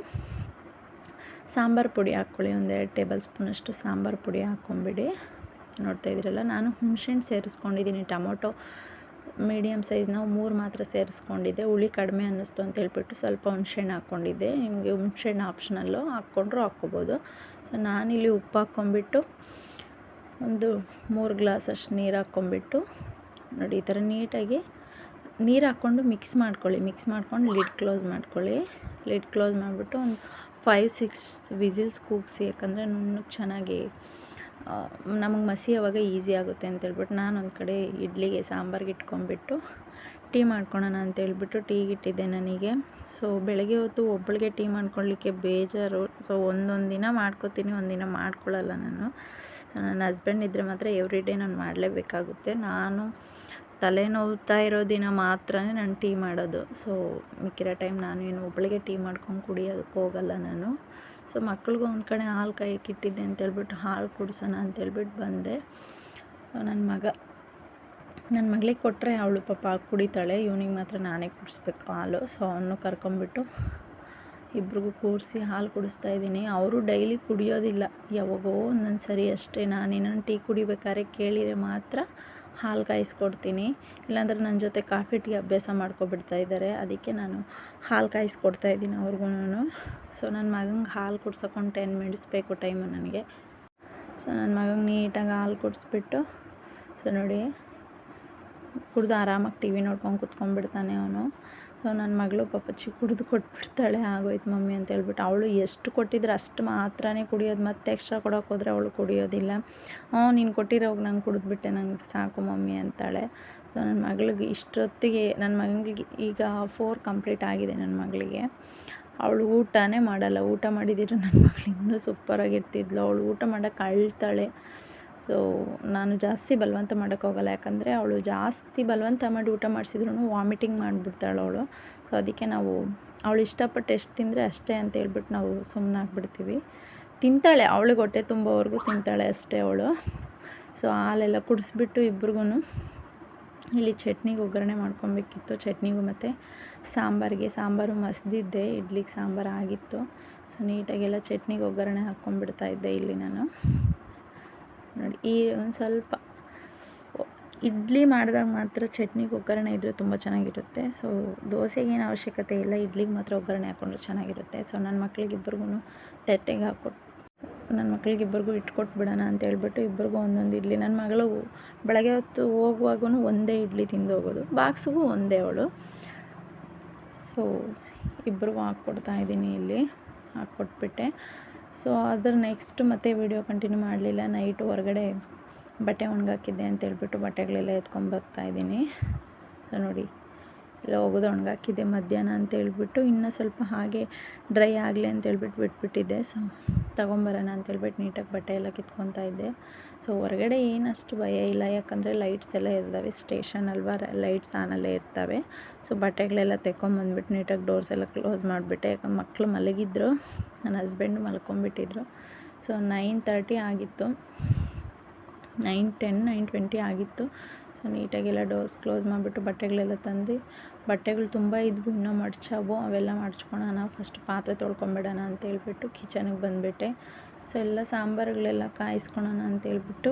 ಸಾಂಬಾರು ಪುಡಿ ಹಾಕ್ಕೊಳ್ಳಿ. ಒಂದು 2 ಟೇಬಲ್ ಸ್ಪೂನಷ್ಟು ಸಾಂಬಾರು ಪುಡಿ ಹಾಕ್ಕೊಂಬಿಡಿ. ನೋಡ್ತಾ ಇದ್ದೀರಲ್ಲ, ನಾನು ಹುಣಸೆಹಣ್ಣು ಸೇರಿಸ್ಕೊಂಡಿದ್ದೀನಿ. ಟೊಮೊಟೊ ಮೀಡಿಯಮ್ ಸೈಜ್ ನಾವು 3 ಮಾತ್ರ ಸೇರಿಸ್ಕೊಂಡಿದ್ದೆ. ಹುಳಿ ಕಡಿಮೆ ಅನ್ನಿಸ್ತು ಅಂತ ಹೇಳ್ಬಿಟ್ಟು ಸ್ವಲ್ಪ ಹುಣಸೆಹಣ್ಣು ಹಾಕ್ಕೊಂಡಿದ್ದೆ. ನಿಮಗೆ ಹುಣಸೆಹಣ್ಣು ಆಪ್ಷನಲ್ಲು, ಹಾಕ್ಕೊಂಡ್ರೂ ಹಾಕ್ಕೊಬೋದು. ಸೊ ನಾನಿಲ್ಲಿ ಉಪ್ಪು ಹಾಕ್ಕೊಂಬಿಟ್ಟು ಒಂದು 3 ಗ್ಲಾಸ್ ಅಷ್ಟು ನೀರು ಹಾಕ್ಕೊಂಬಿಟ್ಟು ನೋಡಿ ಈ ಥರ ನೀಟಾಗಿ ನೀರು ಹಾಕ್ಕೊಂಡು ಮಿಕ್ಸ್ ಮಾಡ್ಕೊಂಡು ಲಿಡ್ ಕ್ಲೋಸ್ ಮಾಡ್ಕೊಳ್ಳಿ. ಲಿಡ್ ಕ್ಲೋಸ್ ಮಾಡಿಬಿಟ್ಟು ಒಂದು 5-6 ವಿಸಿಲ್ಸ್ ಕೂಗಿಸಿ, ಯಾಕಂದರೆ ನುಣ್ಣಗೆ ಚೆನ್ನಾಗಿ ನಮಗೆ ಮಸಿ ಆವಾಗ ಈಸಿ ಆಗುತ್ತೆ ಅಂತೇಳ್ಬಿಟ್ಟು ನಾನು ಒಂದು ಕಡೆ ಇಡ್ಲಿಗೆ ಸಾಂಬಾರಿಗೆ ಇಟ್ಕೊಂಡ್ಬಿಟ್ಟು ಟೀ ಮಾಡ್ಕೊಳೋಣ ಅಂತೇಳ್ಬಿಟ್ಟು ಟೀಗೆ ಇಟ್ಟಿದ್ದೆ ನನಗೆ. ಸೊ ಬೆಳಗ್ಗೆ ಹೊತ್ತು ಒಬ್ಬಳಿಗೆ ಟೀ ಮಾಡ್ಕೊಳ್ಳಿಕ್ಕೆ ಬೇಜಾರು. ಸೊ ಒಂದೊಂದು ದಿನ ಮಾಡ್ಕೊತೀನಿ, ಒಂದಿನ ಮಾಡ್ಕೊಳ್ಳಲ್ಲ ನಾನು. ಸೊ ನನ್ನ ಹಸ್ಬೆಂಡ್ ಇದ್ದರೆ ಮಾತ್ರ ಎವ್ರಿ ಡೇ ನಾನು ಮಾಡಲೇಬೇಕಾಗುತ್ತೆ. ನಾನು ತಲೆ ನೋವ್ತಾ ಇರೋ ದಿನ ಮಾತ್ರ ನಾನು ಟೀ ಮಾಡೋದು. ಸೊ ಮಿಕ್ಕಿರೋ ಟೈಮ್ ನಾನು ಏನು ಒಬ್ಬಳಿಗೆ ಟೀ ಮಾಡ್ಕೊಂಡು ಕುಡಿಯೋದಕ್ಕೆ ಹೋಗಲ್ಲ ನಾನು. ಸೊ ಮಕ್ಳಿಗೂ ಒಂದು ಕಡೆ ಹಾಲು ಕಾಯಕ್ಕೆ ಇಟ್ಟಿದ್ದೆ ಅಂತೇಳ್ಬಿಟ್ಟು ಹಾಲು ಕುಡಿಸೋಣ ಅಂತೇಳ್ಬಿಟ್ಟು ಬಂದೆ. ನನ್ನ ಮಗಳಿಗೆ ಕೊಟ್ಟರೆ ಅವಳು ಪಾಪ ಕುಡಿತಾಳೆ, ಇವನಿಗೆ ಮಾತ್ರ ನಾನೇ ಕುಡಿಸ್ಬೇಕು ಹಾಲು. ಸೊ ಅವನು ಕರ್ಕೊಂಬಿಟ್ಟು ಇಬ್ರಿಗೂ ಕೂರಿಸಿ ಹಾಲು ಕುಡಿಸ್ತಾ ಇದ್ದೀನಿ. ಅವರು ಡೈಲಿ ಕುಡಿಯೋದಿಲ್ಲ, ಯಾವಾಗೋ ಒಂದೊಂದು ಸರಿ ಅಷ್ಟೇ. ನಾನೇನೋ ಟೀ ಕುಡಿಬೇಕಾದ್ರೆ ಕೇಳಿದರೆ ಮಾತ್ರ ಹಾಲು ಕಾಯಿಸ್ಕೊಡ್ತೀನಿ, ಇಲ್ಲಾಂದ್ರೆ ನನ್ನ ಜೊತೆ ಕಾಫಿ ಟೀ ಅಭ್ಯಾಸ ಮಾಡ್ಕೊಬಿಡ್ತಾ ಇದ್ದಾರೆ. ಅದಕ್ಕೆ ನಾನು ಹಾಲು ಕಾಯಿಸ್ಕೊಡ್ತಾಯಿದ್ದೀನಿ ಅವ್ರಿಗೂ. ಸೊ ನನ್ನ ಮಗಂಗೆ ಹಾಲು ಕುಡ್ಸೋಕೊಂಡು 10 ಮಿನಿಟ್ಸ್ ಬೇಕು ಟೈಮು ನನಗೆ. ಸೊ ನನ್ನ ಮಗಂಗೆ ನೀಟಾಗಿ ಹಾಲು ಕುಡಿಸ್ಬಿಟ್ಟು ಸೊ ನೋಡಿ ಕುಡ್ದು ಆರಾಮಾಗಿ ಟಿ ವಿ ನೋಡ್ಕೊಂಡು ಕುತ್ಕೊಂಡ್ಬಿಡ್ತಾನೆ ಅವನು. ಸೊ ನನ್ನ ಮಗಳು ಪಾಪಚ್ಚಿ ಕುಡಿದು ಕೊಟ್ಬಿಡ್ತಾಳೆ, ಆಗೋಯ್ತು ಮಮ್ಮಿ ಅಂತ ಹೇಳ್ಬಿಟ್ಟು. ಅವಳು ಎಷ್ಟು ಕೊಟ್ಟಿದ್ರೆ ಅಷ್ಟು ಮಾತ್ರನೇ ಕುಡಿಯೋದು, ಮತ್ತೆ ಎಕ್ಸ್ಟ್ರಾ ಕೊಡೋಕೆ ಹೋದರೆ ಅವಳು ಕುಡಿಯೋದಿಲ್ಲ. ನೀನು ಕೊಟ್ಟಿರೋವಾಗ ನಂಗೆ ಕುಡಿದ್ಬಿಟ್ಟೆ, ನಂಗೆ ಸಾಕು ಮಮ್ಮಿ ಅಂತಾಳೆ. ಸೊ ನನ್ನ ಮಗಳಿಗೆ ಇಷ್ಟೊತ್ತಿಗೆ, ನನ್ನ ಮಗಳಿಗೆ ಈಗ 4 ಕಂಪ್ಲೀಟ್ ಆಗಿದೆ ನನ್ನ ಮಗಳಿಗೆ. ಅವಳು ಊಟನೇ ಮಾಡಲ್ಲ. ಊಟ ಮಾಡಿದಿದ್ರೆ ನನ್ನ ಮಗಳು ಇನ್ನೂ ಸೂಪರಾಗಿರ್ತಿದ್ಲು. ಅವಳು ಊಟ ಮಾಡೋಕ್ಕೆ ಅಳ್ತಾಳೆ. ಸೊ ನಾನು ಜಾಸ್ತಿ ಬಲವಂತ ಮಾಡೋಕ್ಕೆ ಹೋಗಲ್ಲ, ಯಾಕಂದರೆ ಅವಳು ಜಾಸ್ತಿ ಬಲವಂತ ಮಾಡಿ ಊಟ ಮಾಡಿಸಿದ್ರು ವಾಮಿಟಿಂಗ್ ಮಾಡಿಬಿಡ್ತಾಳೆ ಅವಳು. ಸೊ ಅದಕ್ಕೆ ನಾವು ಅವಳು ಇಷ್ಟಪಟ್ಟು ಎಷ್ಟು ತಿಂದರೆ ಅಷ್ಟೇ ಅಂತ ಹೇಳ್ಬಿಟ್ಟು ನಾವು ಸುಮ್ಮನೆ ಆಗಿಬಿಡ್ತೀವಿ. ತಿಂತಾಳೆ, ಅವಳಿಗೆ ಹೊಟ್ಟೆ ತುಂಬೋವರೆಗೂ ತಿಂತಾಳೆ ಅಷ್ಟೇ ಅವಳು. ಸೊ ಹಾಲೆಲ್ಲ ಕುಡಿಸ್ಬಿಟ್ಟು ಇಬ್ರಿಗೂ ಇಲ್ಲಿ ಚಟ್ನಿಗೆ ಒಗ್ಗರಣೆ ಮಾಡ್ಕೊಬೇಕಿತ್ತು. ಚಟ್ನಿಗೂ ಮತ್ತು ಸಾಂಬಾರು ಮಸ್ದಿದ್ದೆ, ಇಡ್ಲಿಗೆ ಸಾಂಬಾರು ಆಗಿತ್ತು. ಸೊ ನೀಟಾಗೆಲ್ಲ ಚಟ್ನಿಗೆ ಒಗ್ಗರಣೆ ಹಾಕ್ಕೊಂಡ್ಬಿಡ್ತಾಯಿದ್ದೆ ಇಲ್ಲಿ ನಾನು. ನೋಡಿ, ಈ ಒಂದು ಸ್ವಲ್ಪ ಇಡ್ಲಿ ಮಾಡಿದಾಗ ಮಾತ್ರ ಚಟ್ನಿಗೆ ಒಗ್ಗರಣೆ ಇದ್ದರೆ ತುಂಬ ಚೆನ್ನಾಗಿರುತ್ತೆ. ಸೊ ದೋಸೆಗೇನು ಅವಶ್ಯಕತೆ ಇಲ್ಲ, ಇಡ್ಲಿಗೆ ಮಾತ್ರ ಒಗ್ಗರಣೆ ಹಾಕ್ಕೊಂಡ್ರೆ ಚೆನ್ನಾಗಿರುತ್ತೆ. ಸೊ ನನ್ನ ಮಕ್ಳಿಗಿಬ್ಬರಿಗೂ ತಟ್ಟೆಗೆ ನನ್ನ ಮಕ್ಳಿಗಿಬ್ಬರಿಗೂ ಇಟ್ಕೊಟ್ಬಿಡೋಣ ಅಂತ ಹೇಳ್ಬಿಟ್ಟು ಇಬ್ಬರಿಗೂ ಒಂದೊಂದು ಇಡ್ಲಿ. ನನ್ನ ಮಗಳು ಬೆಳಗ್ಗೆ ಹೊತ್ತು ಹೋಗುವಾಗೂ ಒಂದೇ ಇಡ್ಲಿ ತಿಂದು ಹೋಗೋದು, ಬಾಕ್ಸಿಗೂ ಒಂದೇ ಅವಳು. ಸೊ ಇಬ್ಬರಿಗೂ ಹಾಕ್ಕೊಡ್ತಾಯಿದ್ದೀನಿ, ಇಲ್ಲಿ ಹಾಕ್ಕೊಟ್ಬಿಟ್ಟೆ. ಸೊ ಅದರ ನೆಕ್ಸ್ಟ್ ಮತ್ತೆ ವೀಡಿಯೋ ಕಂಟಿನ್ಯೂ ಮಾಡಲಿಲ್ಲ. ನೈಟು ಹೊರಗಡೆ ಬಟ್ಟೆ ಒಣಗಾಕಿದ್ದೆ ಅಂತೇಳ್ಬಿಟ್ಟು ಬಟ್ಟೆಗಳೆಲ್ಲ ಎತ್ಕೊಂಬರ್ತಾಯಿದ್ದೀನಿ. ಸೊ ನೋಡಿ, ಎಲ್ಲ ಹೋಗೋದು ಒಣಗಾಕಿದ್ದೆ ಮಧ್ಯಾಹ್ನ ಅಂತೇಳ್ಬಿಟ್ಟು, ಇನ್ನೂ ಸ್ವಲ್ಪ ಹಾಗೆ ಡ್ರೈ ಆಗಲಿ ಅಂತೇಳ್ಬಿಟ್ಟು ಬಿಟ್ಬಿಟ್ಟಿದ್ದೆ. ಸೊ ತೊಗೊಂಬರೋಣ ಅಂತೇಳ್ಬಿಟ್ಟು ನೀಟಾಗಿ ಬಟ್ಟೆ ಎಲ್ಲ ಕಿತ್ಕೊತಾ ಇದ್ದೆ. ಸೊ ಹೊರಗಡೆ ಏನಷ್ಟು ಭಯ ಇಲ್ಲ, ಯಾಕಂದರೆ ಲೈಟ್ಸ್ ಎಲ್ಲ ಇರ್ತವೆ, ಸ್ಟೇಷನ್ ಅಲ್ವಾ, ಲೈಟ್ಸ್ ಆನಲ್ಲೇ ಇರ್ತವೆ. ಸೊ ಬಟ್ಟೆಗಳೆಲ್ಲ ತೆಕ್ಕೊಂಬಂದ್ಬಿಟ್ಟು ನೀಟಾಗಿ ಡೋರ್ಸ್ ಎಲ್ಲ ಕ್ಲೋಸ್ ಮಾಡಿಬಿಟ್ಟೆ. ಯಾಕಂದ್ರೆ ಮಕ್ಕಳು ಮಲಗಿದ್ರು, ನನ್ನ ಹಸ್ಬೆಂಡ್ ಮಲ್ಕೊಂಬಿಟ್ಟಿದ್ರು. ಸೊ 9:30 ಆಗಿತ್ತು, 9:10, 9:20 ಆಗಿತ್ತು. ಸೊ ನೀಟಾಗೆಲ್ಲ ಡೋರ್ಸ್ ಕ್ಲೋಸ್ ಮಾಡಿಬಿಟ್ಟು ಬಟ್ಟೆಗಳೆಲ್ಲ ತಂದು, ಬಟ್ಟೆಗಳು ತುಂಬ ಇದ್ವು ಇನ್ನೂ ಮಡ್ಚಾವು, ಅವೆಲ್ಲ ಮಡ್ಚ್ಕೊಳೋಣ, ಫಸ್ಟ್ ಪಾತ್ರೆ ತೊಳ್ಕೊಂಬಿಡೋಣ ಅಂತೇಳ್ಬಿಟ್ಟು ಕಿಚನಿಗೆ ಬಂದುಬಿಟ್ಟೆ. ಸೊ ಎಲ್ಲ ಸಾಂಬಾರುಗಳೆಲ್ಲ ಕಾಯಿಸ್ಕೊಳೋಣ ಅಂತೇಳ್ಬಿಟ್ಟು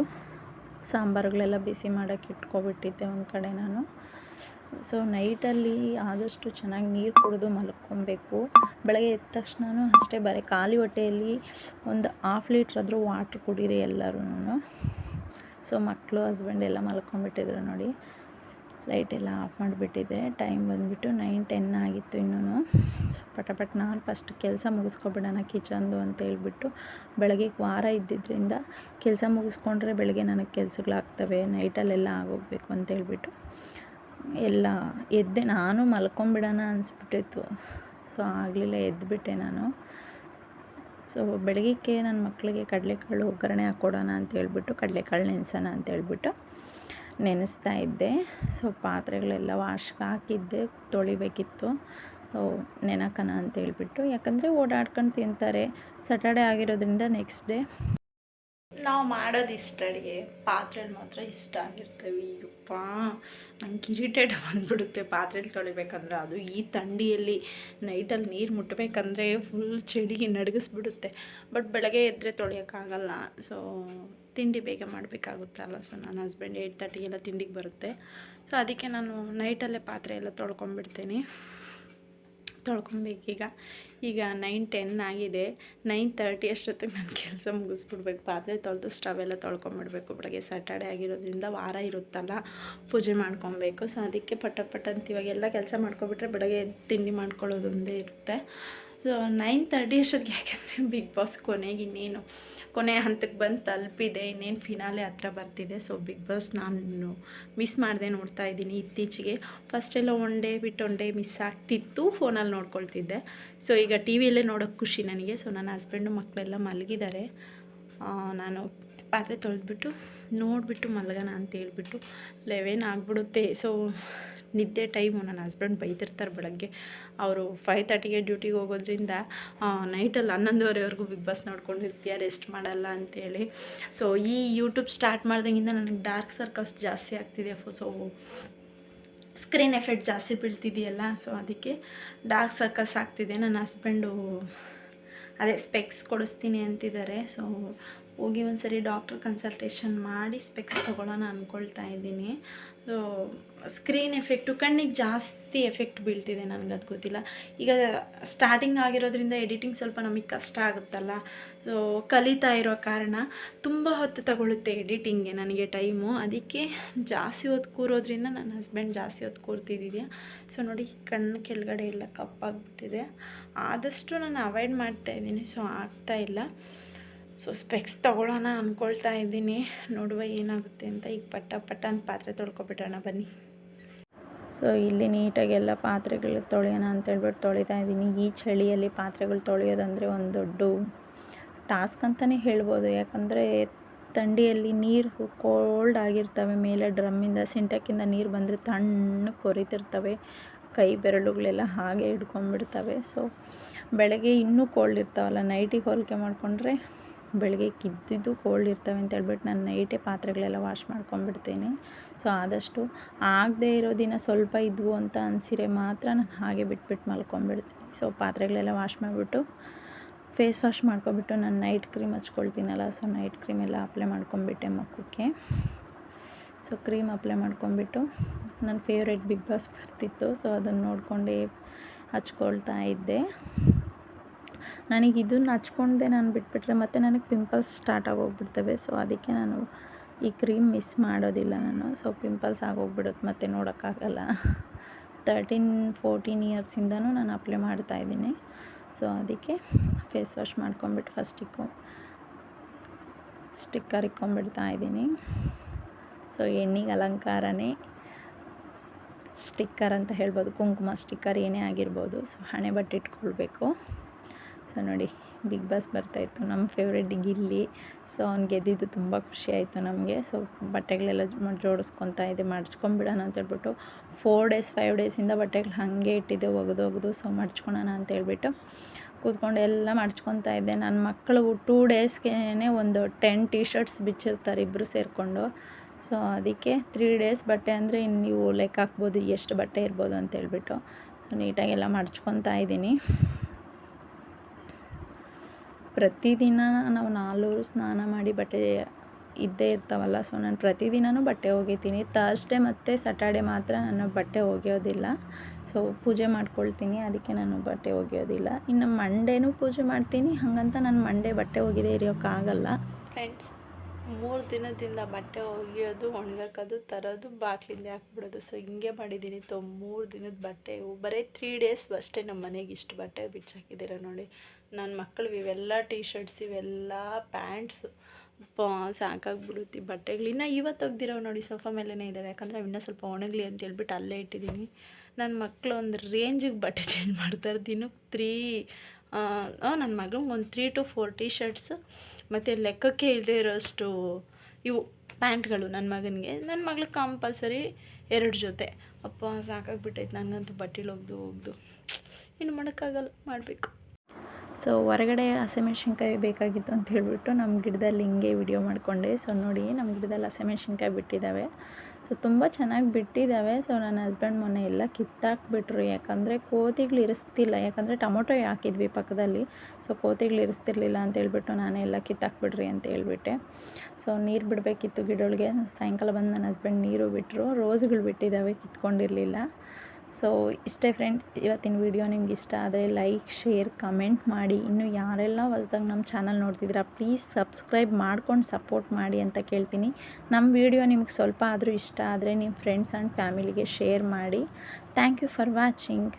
ಸಾಂಬಾರುಗಳೆಲ್ಲ ಬಿಸಿ ಮಾಡೋಕ್ಕೆ ಇಟ್ಕೊಬಿಟ್ಟಿದ್ದೆ ಒಂದು ಕಡೆ ನಾನು. ಸೊ ನೈಟಲ್ಲಿ ಆದಷ್ಟು ಚೆನ್ನಾಗಿ ನೀರು ಕುಡಿದು ಮಲ್ಕೊಬೇಕು. ಬೆಳಗ್ಗೆ ಎದ್ದ ತಕ್ಷಣವೂ ಅಷ್ಟೇ, ಬರೀ ಖಾಲಿ ಹೊಟ್ಟೆಯಲ್ಲಿ ಒಂದು 1/2 ಲೀಟ್ರ್ ಆದರೂ ವಾಟ್ರ್ ಕುಡೀರಿ ಎಲ್ಲರೂ. ಸೊ ಮಕ್ಕಳು ಹಸ್ಬೆಂಡ್ ಎಲ್ಲ ಮಲ್ಕೊಂಡ್ಬಿಟ್ಟಿದ್ರು ನೋಡಿ. ಲೈಟೆಲ್ಲ ಆಫ್ ಮಾಡಿಬಿಟ್ಟಿದ್ದೆ. ಟೈಮ್ ಬಂದುಬಿಟ್ಟು 9:10 ಆಗಿತ್ತು ಇನ್ನೂ. ಸೊ ಪಟಪಟ್ ನಾನು ಫಸ್ಟ್ ಕೆಲಸ ಮುಗಿಸ್ಕೊಬಿಡೋಣ ಕಿಚನ್ದು ಅಂತ ಹೇಳ್ಬಿಟ್ಟು, ಬೆಳಗ್ಗೆ ವಾರ ಇದ್ದಿದ್ದರಿಂದ ಕೆಲಸ ಮುಗಿಸ್ಕೊಂಡ್ರೆ ಬೆಳಗ್ಗೆ ನನಗೆ ಕೆಲಸಗಳಾಗ್ತವೆ, ನೈಟಲ್ಲೆಲ್ಲ ಆಗೋಗಬೇಕು ಅಂತೇಳ್ಬಿಟ್ಟು ಎಲ್ಲ ಎದ್ದೆ. ನಾನು ಮಲ್ಕೊಂಬಿಡೋಣ ಅನಿಸ್ಬಿಟ್ಟಿತ್ತು. ಸೊ ಆಗಲಿಲ್ಲ, ಎದ್ದುಬಿಟ್ಟೆ ನಾನು. ಸೊ ಬೆಳಗ್ಗೆ ನನ್ನ ಮಕ್ಕಳಿಗೆ ಕಡಲೆಕಾಳು ಒಗ್ಗರಣೆ ಹಾಕ್ಕೊಡೋಣ ಅಂತೇಳ್ಬಿಟ್ಟು ಕಡಲೆಕಾಳು ನೆನೆಸೋಣ ಅಂತೇಳ್ಬಿಟ್ಟು ನೆನೆಸ್ತಾ ಇದ್ದೆ. ಸೊ ಪಾತ್ರೆಗಳೆಲ್ಲ ವಾಶ್ಗೆ ಹಾಕಿದ್ದೆ, ತೊಳಿಬೇಕಿತ್ತು. ನೆನಕೋಣ ಅಂತೇಳ್ಬಿಟ್ಟು, ಯಾಕಂದರೆ ಓಡಾಡ್ಕೊಂಡು ತಿಂತಾರೆ. ಸ್ಯಾಟರ್ಡೆ ಆಗಿರೋದ್ರಿಂದ ನೆಕ್ಸ್ಟ್ ಡೇ ನಾವು ಮಾಡೋದು ಇಷ್ಟ ಅಡುಗೆ, ಪಾತ್ರೆಗಳು ಮಾತ್ರ ಇಷ್ಟ ಆಗಿರ್ತವೆ. ಯಪ್ಪ, ನಂಗೆ ಇರಿಟೇಟ್ ಬಂದುಬಿಡುತ್ತೆ ಪಾತ್ರೆಗಳು ತೊಳಿಬೇಕಂದ್ರೆ. ಅದು ಈ ಥಂಡಿಯಲ್ಲಿ ನೈಟಲ್ಲಿ ನೀರು ಮುಟ್ಟಬೇಕಂದ್ರೆ ಫುಲ್ ಚಳಿಗೆ ನಡಗಿಸ್ಬಿಡುತ್ತೆ. ಬಟ್ ಬೆಳಗ್ಗೆ ಎದ್ದರೆ ತೊಳೆಯೋಕ್ಕಾಗಲ್ಲ. ಸೊ ತಿಂಡಿ ಬೇಗ ಮಾಡಬೇಕಾಗುತ್ತಲ್ಲ. ಸೊ ನನ್ನ ಹಸ್ಬೆಂಡ್ 8:30 ತಿಂಡಿಗೆ ಬರುತ್ತೆ. ಸೊ ಅದಕ್ಕೆ ನಾನು ನೈಟಲ್ಲೇ ಪಾತ್ರೆ ಎಲ್ಲ ತೊಳ್ಕೊಂಬಿಡ್ತೀನಿ. ತೊಳ್ಕೊಬೇಕೀಗ. ಈಗ 9:10 ಆಗಿದೆ. 9:30 ಅಷ್ಟೊತ್ತಿಗೆ ನಾನು ಕೆಲಸ ಮುಗಿಸ್ಬಿಡ್ಬೇಕು. ಪಾತ್ರೆ ತೊಳೆದು ಸ್ಟವ್ ಎಲ್ಲ ತೊಳ್ಕೊಂಬಿಡ್ಬೇಕು. ಬೆಳಗ್ಗೆ ಸ್ಯಾಟರ್ಡೆ ಆಗಿರೋದ್ರಿಂದ ವಾರ ಇರುತ್ತಲ್ಲ, ಪೂಜೆ ಮಾಡ್ಕೊಬೇಕು. ಸೊ ಅದಕ್ಕೆ ಪಟ ಅಂತ ಇವಾಗೆಲ್ಲ ಕೆಲಸ ಮಾಡ್ಕೊಬಿಟ್ರೆ ಬೆಳಗ್ಗೆ ತಿಂಡಿ ಮಾಡ್ಕೊಳ್ಳೋದು ಒಂದೇ ಇರುತ್ತೆ. ಸೊ 9:30 ಅಷ್ಟೊತ್ತಿಗೆ, ಯಾಕೆಂದರೆ ಬಿಗ್ ಬಾಸ್ ಕೊನೆ ಹಂತಕ್ಕೆ ಬಂದು ತಲುಪಿದೆ. ಇನ್ನೇನು ಫಿನಾಲೆ ಹತ್ರ ಬರ್ತಿದೆ. ಸೊ ಬಿಗ್ ಬಾಸ್ ನಾನು ಮಿಸ್ ಮಾಡಿದೆ, ನೋಡ್ತಾ ಇದ್ದೀನಿ ಇತ್ತೀಚೆಗೆ. ಫಸ್ಟೆಲ್ಲ ಒನ್ ಡೇ ಬಿಟ್ಟು ಒನ್ ಡೇ ಮಿಸ್ ಆಗ್ತಿತ್ತು, ಫೋನಲ್ಲಿ ನೋಡ್ಕೊಳ್ತಿದ್ದೆ. ಸೊ ಈಗ ಟಿ ವಿಯಲ್ಲೇ ನೋಡೋಕ್ಕೆ ಖುಷಿ ನನಗೆ. ಸೊ ನನ್ನ ಹಸ್ಬೆಂಡು ಮಕ್ಕಳೆಲ್ಲ ಮಲಗಿದ್ದಾರೆ. ನಾನು ಪಾತ್ರೆ ತೊಳೆದ್ಬಿಟ್ಟು ನೋಡಿಬಿಟ್ಟು ಮಲಗೋಣ ಅಂತೇಳ್ಬಿಟ್ಟು 11 ಆಗಿಬಿಡುತ್ತೆ. ಸೊ ನಿದ್ದೆ ಟೈಮು. ನನ್ನ ಹಸ್ಬೆಂಡ್ ಬೈತಿರ್ತಾರೆ ಬೆಳಗ್ಗೆ. ಅವರು 5:30ಗೆ ಡ್ಯೂಟಿಗೆ ಹೋಗೋದ್ರಿಂದ ನೈಟಲ್ಲಿ 11:30ವರೆಗೂ ಬಿಗ್ ಬಾಸ್ ನೋಡ್ಕೊಂಡಿರ್ತೀಯ, ರೆಸ್ಟ್ ಮಾಡಲ್ಲ ಅಂತೇಳಿ. ಸೊ ಈ ಯೂಟ್ಯೂಬ್ ಸ್ಟಾರ್ಟ್ ಮಾಡ್ದಂಗಿಂದ ನನಗೆ ಡಾರ್ಕ್ ಸರ್ಕಲ್ಸ್ ಜಾಸ್ತಿ ಆಗ್ತಿದೆ. ಸೊ ಸ್ಕ್ರೀನ್ ಎಫೆಕ್ಟ್ ಜಾಸ್ತಿ ಬೀಳ್ತಿದೆಯಲ್ಲ, ಸೊ ಅದಕ್ಕೆ ಡಾರ್ಕ್ ಸರ್ಕಲ್ಸ್ ಆಗ್ತಿದೆ. ನನ್ನ ಹಸ್ಬೆಂಡು ಅದೇ ಸ್ಪೆಕ್ಸ್ ಕೊಡಿಸ್ತೀನಿ ಅಂತಿದ್ದಾರೆ. ಸೊ ಹೋಗಿ ಒಂದು ಸರಿ ಡಾಕ್ಟ್ರ್ ಕನ್ಸಲ್ಟೇಷನ್ ಮಾಡಿ ಸ್ಪೆಕ್ಸ್ ತೊಗೊಳ್ಳೋಣ ಅಂದ್ಕೊಳ್ತಾ ಇದ್ದೀನಿ. ಸೊ ಸ್ಕ್ರೀನ್ ಎಫೆಕ್ಟು ಕಣ್ಣಿಗೆ ಜಾಸ್ತಿ ಎಫೆಕ್ಟ್ ಬೀಳ್ತಿದೆ, ನನಗೆ ಅದು ಗೊತ್ತಿಲ್ಲ. ಈಗ ಸ್ಟಾರ್ಟಿಂಗ್ ಆಗಿರೋದ್ರಿಂದ ಎಡಿಟಿಂಗ್ ಸ್ವಲ್ಪ ನಮಗೆ ಕಷ್ಟ ಆಗುತ್ತಲ್ಲ. ಸೊ ಕಲಿತಾ ಇರೋ ಕಾರಣ ತುಂಬ ಹೊತ್ತು ತಗೊಳ್ಳುತ್ತೆ ಎಡಿಟಿಂಗ್ಗೆ ನನಗೆ ಟೈಮು. ಅದಕ್ಕೆ ಜಾಸ್ತಿ ಹೊತ್ತು ಕೂರೋದ್ರಿಂದ ನನ್ನ ಹಸ್ಬೆಂಡ್ ಜಾಸ್ತಿ ಹೊತ್ತು ಕೂರ್ತಿದ್ದಿದ್ಯಾ. ಸೊ ನೋಡಿ ಕಣ್ಣು ಕೆಳಗಡೆ ಎಲ್ಲ ಕಪ್ಪಾಗಿಬಿಟ್ಟಿದೆ. ಆದಷ್ಟು ನಾನು ಅವಾಯ್ಡ್ ಮಾಡ್ತಾಯಿದ್ದೀನಿ, ಸೊ ಆಗ್ತಾಯಿಲ್ಲ. ಸೊ ಸ್ಪೆಕ್ಸ್ ತೊಗೊಳ್ಳೋಣ ಅಂದ್ಕೊಳ್ತಾ ಇದ್ದೀನಿ, ನೋಡುವ ಏನಾಗುತ್ತೆ ಅಂತ. ಈಗ ಪಟ್ಟ ಅಂತ ಪಾತ್ರೆ ತೊಳ್ಕೊಬಿಟ್ಟೋಣ ಬನ್ನಿ. ಸೊ ಇಲ್ಲಿ ನೀಟಾಗಿ ಎಲ್ಲ ಪಾತ್ರೆಗಳು ತೊಳೆಯೋಣ ಅಂತೇಳ್ಬಿಟ್ಟು ತೊಳಿತಾ ಇದ್ದೀನಿ. ಈ ಚಳಿಯಲ್ಲಿ ಪಾತ್ರೆಗಳು ತೊಳೆಯೋದಂದರೆ ಒಂದು ದೊಡ್ಡ ಟಾಸ್ಕ್ ಅಂತಲೇ ಹೇಳ್ಬೋದು. ಯಾಕಂದರೆ ಥಂಡಿಯಲ್ಲಿ ನೀರು ಕೋಲ್ಡ್ ಆಗಿರ್ತವೆ, ಮೇಲೆ ಡ್ರಮ್ಮಿಂದ ಸಿಂಟೆಕ್ಕಿಂದ ನೀರು ಬಂದರೆ ತಣ್ಣಗೆ ಕೊರಿತಿರ್ತವೆ, ಕೈ ಬೆರಳುಗಳೆಲ್ಲ ಹಾಗೆ ಹಿಡ್ಕೊಂಡ್ಬಿಡ್ತವೆ. ಸೊ ಬೆಳಗ್ಗೆ ಇನ್ನೂ ಕೋಲ್ಡ್ ಇರ್ತಾವಲ್ಲ, ನೈಟಿಗೆ ಹೋಲಿಕೆ ಮಾಡಿಕೊಂಡ್ರೆ ಬೆಳಗ್ಗೆ ಕಿದ್ದಿದ್ದು ಕೋಲ್ಡ್ ಇರ್ತವೆ ಅಂತ ಹೇಳ್ಬಿಟ್ಟು ನಾನು ನೈಟೇ ಪಾತ್ರೆಗಳೆಲ್ಲ ವಾಶ್ ಮಾಡ್ಕೊಂಡ್ಬಿಡ್ತೀನಿ. ಸೊ ಆದಷ್ಟು ಆಗದೇ ಇರೋ ದಿನ ಸ್ವಲ್ಪ ಇದ್ವು ಅಂತ ಅನಿಸಿರೆ ಮಾತ್ರ ನಾನು ಹಾಗೆ ಬಿಟ್ಬಿಟ್ಟು ಮಲ್ಕೊಂಡ್ಬಿಡ್ತೀನಿ. ಸೊ ಪಾತ್ರೆಗಳೆಲ್ಲ ವಾಶ್ ಮಾಡಿಬಿಟ್ಟು ಫೇಸ್ ವಾಶ್ ಮಾಡ್ಕೊಬಿಟ್ಟು ನಾನು ನೈಟ್ ಕ್ರೀಮ್ ಹಚ್ಕೊಳ್ತೀನಲ್ಲ, ಸೊ ನೈಟ್ ಕ್ರೀಮ್ ಎಲ್ಲ ಅಪ್ಲೈ ಮಾಡ್ಕೊಂಬಿಟ್ಟೆ ಮುಖಕ್ಕೆ. ಸೊ ಕ್ರೀಮ್ ಅಪ್ಲೈ ಮಾಡ್ಕೊಂಬಿಟ್ಟು ನನ್ನ ಫೇವ್ರೆಟ್ ಬಿಗ್ ಬಾಸ್ ಬರ್ತಿತ್ತು, ಸೊ ಅದನ್ನು ನೋಡಿಕೊಂಡೇ ಹಚ್ಕೊಳ್ತಾ ಇದ್ದೆ. ನನಗೆ ಇದನ್ನು ಹಚ್ಕೊಂಡೆ ನಾನು ಬಿಟ್ಬಿಟ್ರೆ ಮತ್ತೆ ನನಗೆ ಪಿಂಪಲ್ಸ್ ಸ್ಟಾರ್ಟ್ ಆಗೋಗ್ಬಿಡ್ತವೆ. ಸೊ ಅದಕ್ಕೆ ನಾನು ಈ ಕ್ರೀಮ್ ಮಿಸ್ ಮಾಡೋದಿಲ್ಲ ನಾನು. ಸೊ ಪಿಂಪಲ್ಸ್ ಆಗೋಗ್ಬಿಡುತ್ತೆ ಮತ್ತು ನೋಡೋಕ್ಕಾಗಲ್ಲ. 13-14 ಇಯರ್ಸಿಂದನೂ ನಾನು ಅಪ್ಲೈ ಮಾಡ್ತಾಯಿದ್ದೀನಿ. ಸೊ ಅದಕ್ಕೆ ಫೇಸ್ ವಾಶ್ ಮಾಡ್ಕೊಂಬಿಟ್ಟು ಫಸ್ಟಿಗೆ ಸ್ಟಿಕ್ಕರ್ ಇಕ್ಕೊಂಬಿಡ್ತಾ ಇದ್ದೀನಿ. ಸೊ ಹೆಣ್ಣಿಗೆ ಅಲಂಕಾರನೇ ಸ್ಟಿಕ್ಕರ್ ಅಂತ ಹೇಳ್ಬೋದು, ಕುಂಕುಮ ಸ್ಟಿಕ್ಕರ್ ಏನೇ ಆಗಿರ್ಬೋದು. ಸೊ ಹಣೆ ಬಟ್ಟೆ ಇಟ್ಕೊಳ್ಬೇಕು. ಸೊ ನೋಡಿ ಬಿಗ್ ಬಾಸ್ ಬರ್ತಾಯಿತ್ತು, ನಮ್ಮ ಫೇವ್ರೆಟ್ ಗಿಲ್ಲಿ. ಸೊ ಅವ್ನು ಗೆದ್ದಿದ್ದು ತುಂಬ ಖುಷಿಯಾಯಿತು ನಮಗೆ. ಸೊ ಬಟ್ಟೆಗಳೆಲ್ಲ ಜೋಡಿಸ್ಕೊತಾ ಇದೆ, ಮಡ್ಚ್ಕೊಂಬಿಡೋಣ ಅಂತೇಳ್ಬಿಟ್ಟು 4 ಡೇಸ್ 5 ಡೇಸಿಂದ ಬಟ್ಟೆಗಳು ಹಾಗೆ ಇಟ್ಟಿದ್ದೆ ಒಗೆದೊಗೆದು. ಸೊ ಮಡ್ಚ್ಕೊಳೋಣ ಅಂತೇಳ್ಬಿಟ್ಟು ಕೂತ್ಕೊಂಡು ಎಲ್ಲ ಮಡ್ಚ್ಕೊತಾ ಇದ್ದೆ. ನನ್ನ ಮಕ್ಕಳು 2 ಡೇಸ್ಗೆ ಒಂದು 10 ಟೀ ಶರ್ಟ್ಸ್ ಬಿಚ್ಚಿರ್ತಾರೆ ಇಬ್ಬರು ಸೇರಿಕೊಂಡು. ಸೊ ಅದಕ್ಕೆ 3 ಡೇಸ್ ಬಟ್ಟೆ ಅಂದರೆ ಇನ್ನು ನೀವು ಲೆಕ್ಕ ಹಾಕ್ಬೋದು ಎಷ್ಟು ಬಟ್ಟೆ ಇರ್ಬೋದು ಅಂತೇಳ್ಬಿಟ್ಟು. ಸೊ ನೀಟಾಗೆಲ್ಲ ಮಡ್ಚ್ಕೊತಾ ಇದ್ದೀನಿ. ಪ್ರತಿದಿನ ನಾವು 4 ಸ್ನಾನ ಮಾಡಿ ಬಟ್ಟೆ ಇದ್ದೇ ಇರ್ತಾವಲ್ಲ. ಸೊ ನಾನು ಪ್ರತಿದಿನವೂ ಬಟ್ಟೆ ಒಗಿತೀನಿ. ಥರ್ಸ್ಡೇ ಮತ್ತು ಸ್ಯಾಟರ್ಡೆ ಮಾತ್ರ ನಾನು ಬಟ್ಟೆ ಒಗೆಯೋದಿಲ್ಲ. ಸೊ ಪೂಜೆ ಮಾಡ್ಕೊಳ್ತೀನಿ, ಅದಕ್ಕೆ ನಾನು ಬಟ್ಟೆ ಒಗೆಯೋದಿಲ್ಲ. ಇನ್ನು ಮಂಡೇನೂ ಪೂಜೆ ಮಾಡ್ತೀನಿ, ಹಾಗಂತ ನಾನು ಮಂಡೇ ಬಟ್ಟೆ ಒಗೆದೇ ಇರೋಕ್ಕಾಗಲ್ಲ. ಫ್ರೆಂಡ್ಸ್, 3 ದಿನದಿಂದ ಬಟ್ಟೆ ಒಗೆಯೋದು, ಒಣಗಾಕೋದು, ತರೋದು, ಬಾಕ್ಲಿಂದ ಹಾಕ್ಬಿಡೋದು. ಸೊ ಹಿಂಗೆ ಮಾಡಿದ್ದೀನಿ. 3 ದಿನದ ಬಟ್ಟೆ ಬರೀ 3 ಡೇಸ್ ಅಷ್ಟೇ ನಮ್ಮ ಮನೆಗೆ ಇಷ್ಟು ಬಟ್ಟೆ ಬಿಚ್ಚಾಕಿದ್ದೀರ ನೋಡಿ. ನನ್ನ ಮಕ್ಕಳು ಇವೆಲ್ಲ ಟೀ ಶರ್ಟ್ಸ್, ಇವೆಲ್ಲ ಪ್ಯಾಂಟ್ಸು, ಸಾಕಾಗ್ಬಿಡುತ್ತೆ ಈ ಬಟ್ಟೆಗಳು. ಇನ್ನು ಇವತ್ತು ಒಗ್ದಿರೋ ನೋಡಿ ಸೋಫಾ ಮೇಲೇ ಇದ್ದಾವೆ, ಯಾಕಂದರೆ ಇನ್ನೂ ಸ್ವಲ್ಪ ಒಣಗಲಿ ಅಂತ ಹೇಳ್ಬಿಟ್ಟು ಅಲ್ಲೇ ಇಟ್ಟಿದ್ದೀನಿ. ನನ್ನ ಮಕ್ಕಳು ಒಂದು ರೇಂಜಿಗೆ ಬಟ್ಟೆ ಚೇಂಜ್ ಮಾಡ್ತಾರೆ. ದಿನಕ್ಕೆ ನನ್ನ ಮಗನಿಗೆ ಒಂದು 3 to 4 ಟೀ ಶರ್ಟ್ಸ್ ಮತ್ತು ಲೆಕ್ಕಕ್ಕೆ ಇಲ್ಲದೆ ಇರೋಷ್ಟು ಇವು ಪ್ಯಾಂಟ್ಗಳು ನನ್ನ ಮಗನಿಗೆ. ನನ್ನ ಮಗಳಿಗೆ ಕಂಪಲ್ಸರಿ 2 ಜೊತೆ. ಅಪ್ಪ ಸಾಕಾಗ್ಬಿಟ್ಟೈತೆ ನನಗಂತೂ ಬಟ್ಟೆಗಳು ಒಗ್ದು ಇನ್ನು ಮಾಡೋಕ್ಕಾಗಲ್ಲ, ಮಾಡಬೇಕು. ಸೊ ಹೊರಗಡೆ ಹಸಿಮೆಣ್ಸಿನ್ಕಾಯಿ ಬೇಕಾಗಿತ್ತು ಅಂತ ಹೇಳ್ಬಿಟ್ಟು ನಮ್ಮ ಗಿಡದಲ್ಲಿ ಹಿಂಗೆ ವಿಡಿಯೋ ಮಾಡಿಕೊಂಡೆ. ಸೊ ನೋಡಿ ನಮ್ಮ ಗಿಡದಲ್ಲಿ ಹಸಿಮೆಣ್ಸಿನ್ಕಾಯಿ ಬಿಟ್ಟಿದ್ದಾವೆ. ಸೊ ತುಂಬ ಚೆನ್ನಾಗಿ ಬಿಟ್ಟಿದ್ದಾವೆ. ಸೊ ನನ್ನ ಹಸ್ಬೆಂಡ್ ಮೊನ್ನೆ ಎಲ್ಲ ಕಿತ್ತಾಕ್ಬಿಟ್ರು, ಯಾಕಂದರೆ ಕೋತಿಗಳು ಇರಿಸ್ತಿಲ್ಲ. ಯಾಕಂದರೆ ಟೊಮೊಟೊ ಹಾಕಿದ್ವಿ ಪಕ್ಕದಲ್ಲಿ. ಸೊ ಕೋತಿಗಳು ಇರಿಸ್ತಿರ್ಲಿಲ್ಲ ಅಂತ ಹೇಳ್ಬಿಟ್ಟು ನಾನೇ ಎಲ್ಲ ಕಿತ್ತಾಕ್ಬಿಡ್ರಿ ಅಂತ ಹೇಳ್ಬಿಟ್ಟೆ. ಸೊ ನೀರು ಬಿಡಬೇಕಿತ್ತು ಗಿಡಗಳಿಗೆ. ಸಾಯಂಕಾಲ ಬಂದು ನನ್ನ ಹಸ್ಬೆಂಡ್ ನೀರು ಬಿಟ್ಟರು. ರೋಸ್ಗಳು ಬಿಟ್ಟಿದ್ದಾವೆ, ಕಿತ್ಕೊಂಡಿರಲಿಲ್ಲ. ಸೊ ಇಷ್ಟೇ ಫ್ರೆಂಡ್, ಇವತ್ತಿನ ವಿಡಿಯೋ ನಿಮ್ಗೆ ಇಷ್ಟ ಆದರೆ ಲೈಕ್, ಶೇರ್, ಕಮೆಂಟ್ ಮಾಡಿ. ಇನ್ನು ಯಾರೆಲ್ಲ ಹೊಸದಾಗಿ ನಮ್ಮ ಚಾನಲ್ ನೋಡ್ತಿದ್ದೀರಾ ಪ್ಲೀಸ್ ಸಬ್ಸ್ಕ್ರೈಬ್ ಮಾಡ್ಕೊಂಡು ಸಪೋರ್ಟ್ ಮಾಡಿ ಅಂತ ಕೇಳ್ತೀನಿ. ನಮ್ಮ ವಿಡಿಯೋ ನಿಮ್ಗೆ ಸ್ವಲ್ಪ ಆದರೂ ಇಷ್ಟ ಆದರೆ ನಿಮ್ಮ ಫ್ರೆಂಡ್ಸ್ ಆ್ಯಂಡ್ ಫ್ಯಾಮಿಲಿಗೆ ಶೇರ್ ಮಾಡಿ. Thank you for watching.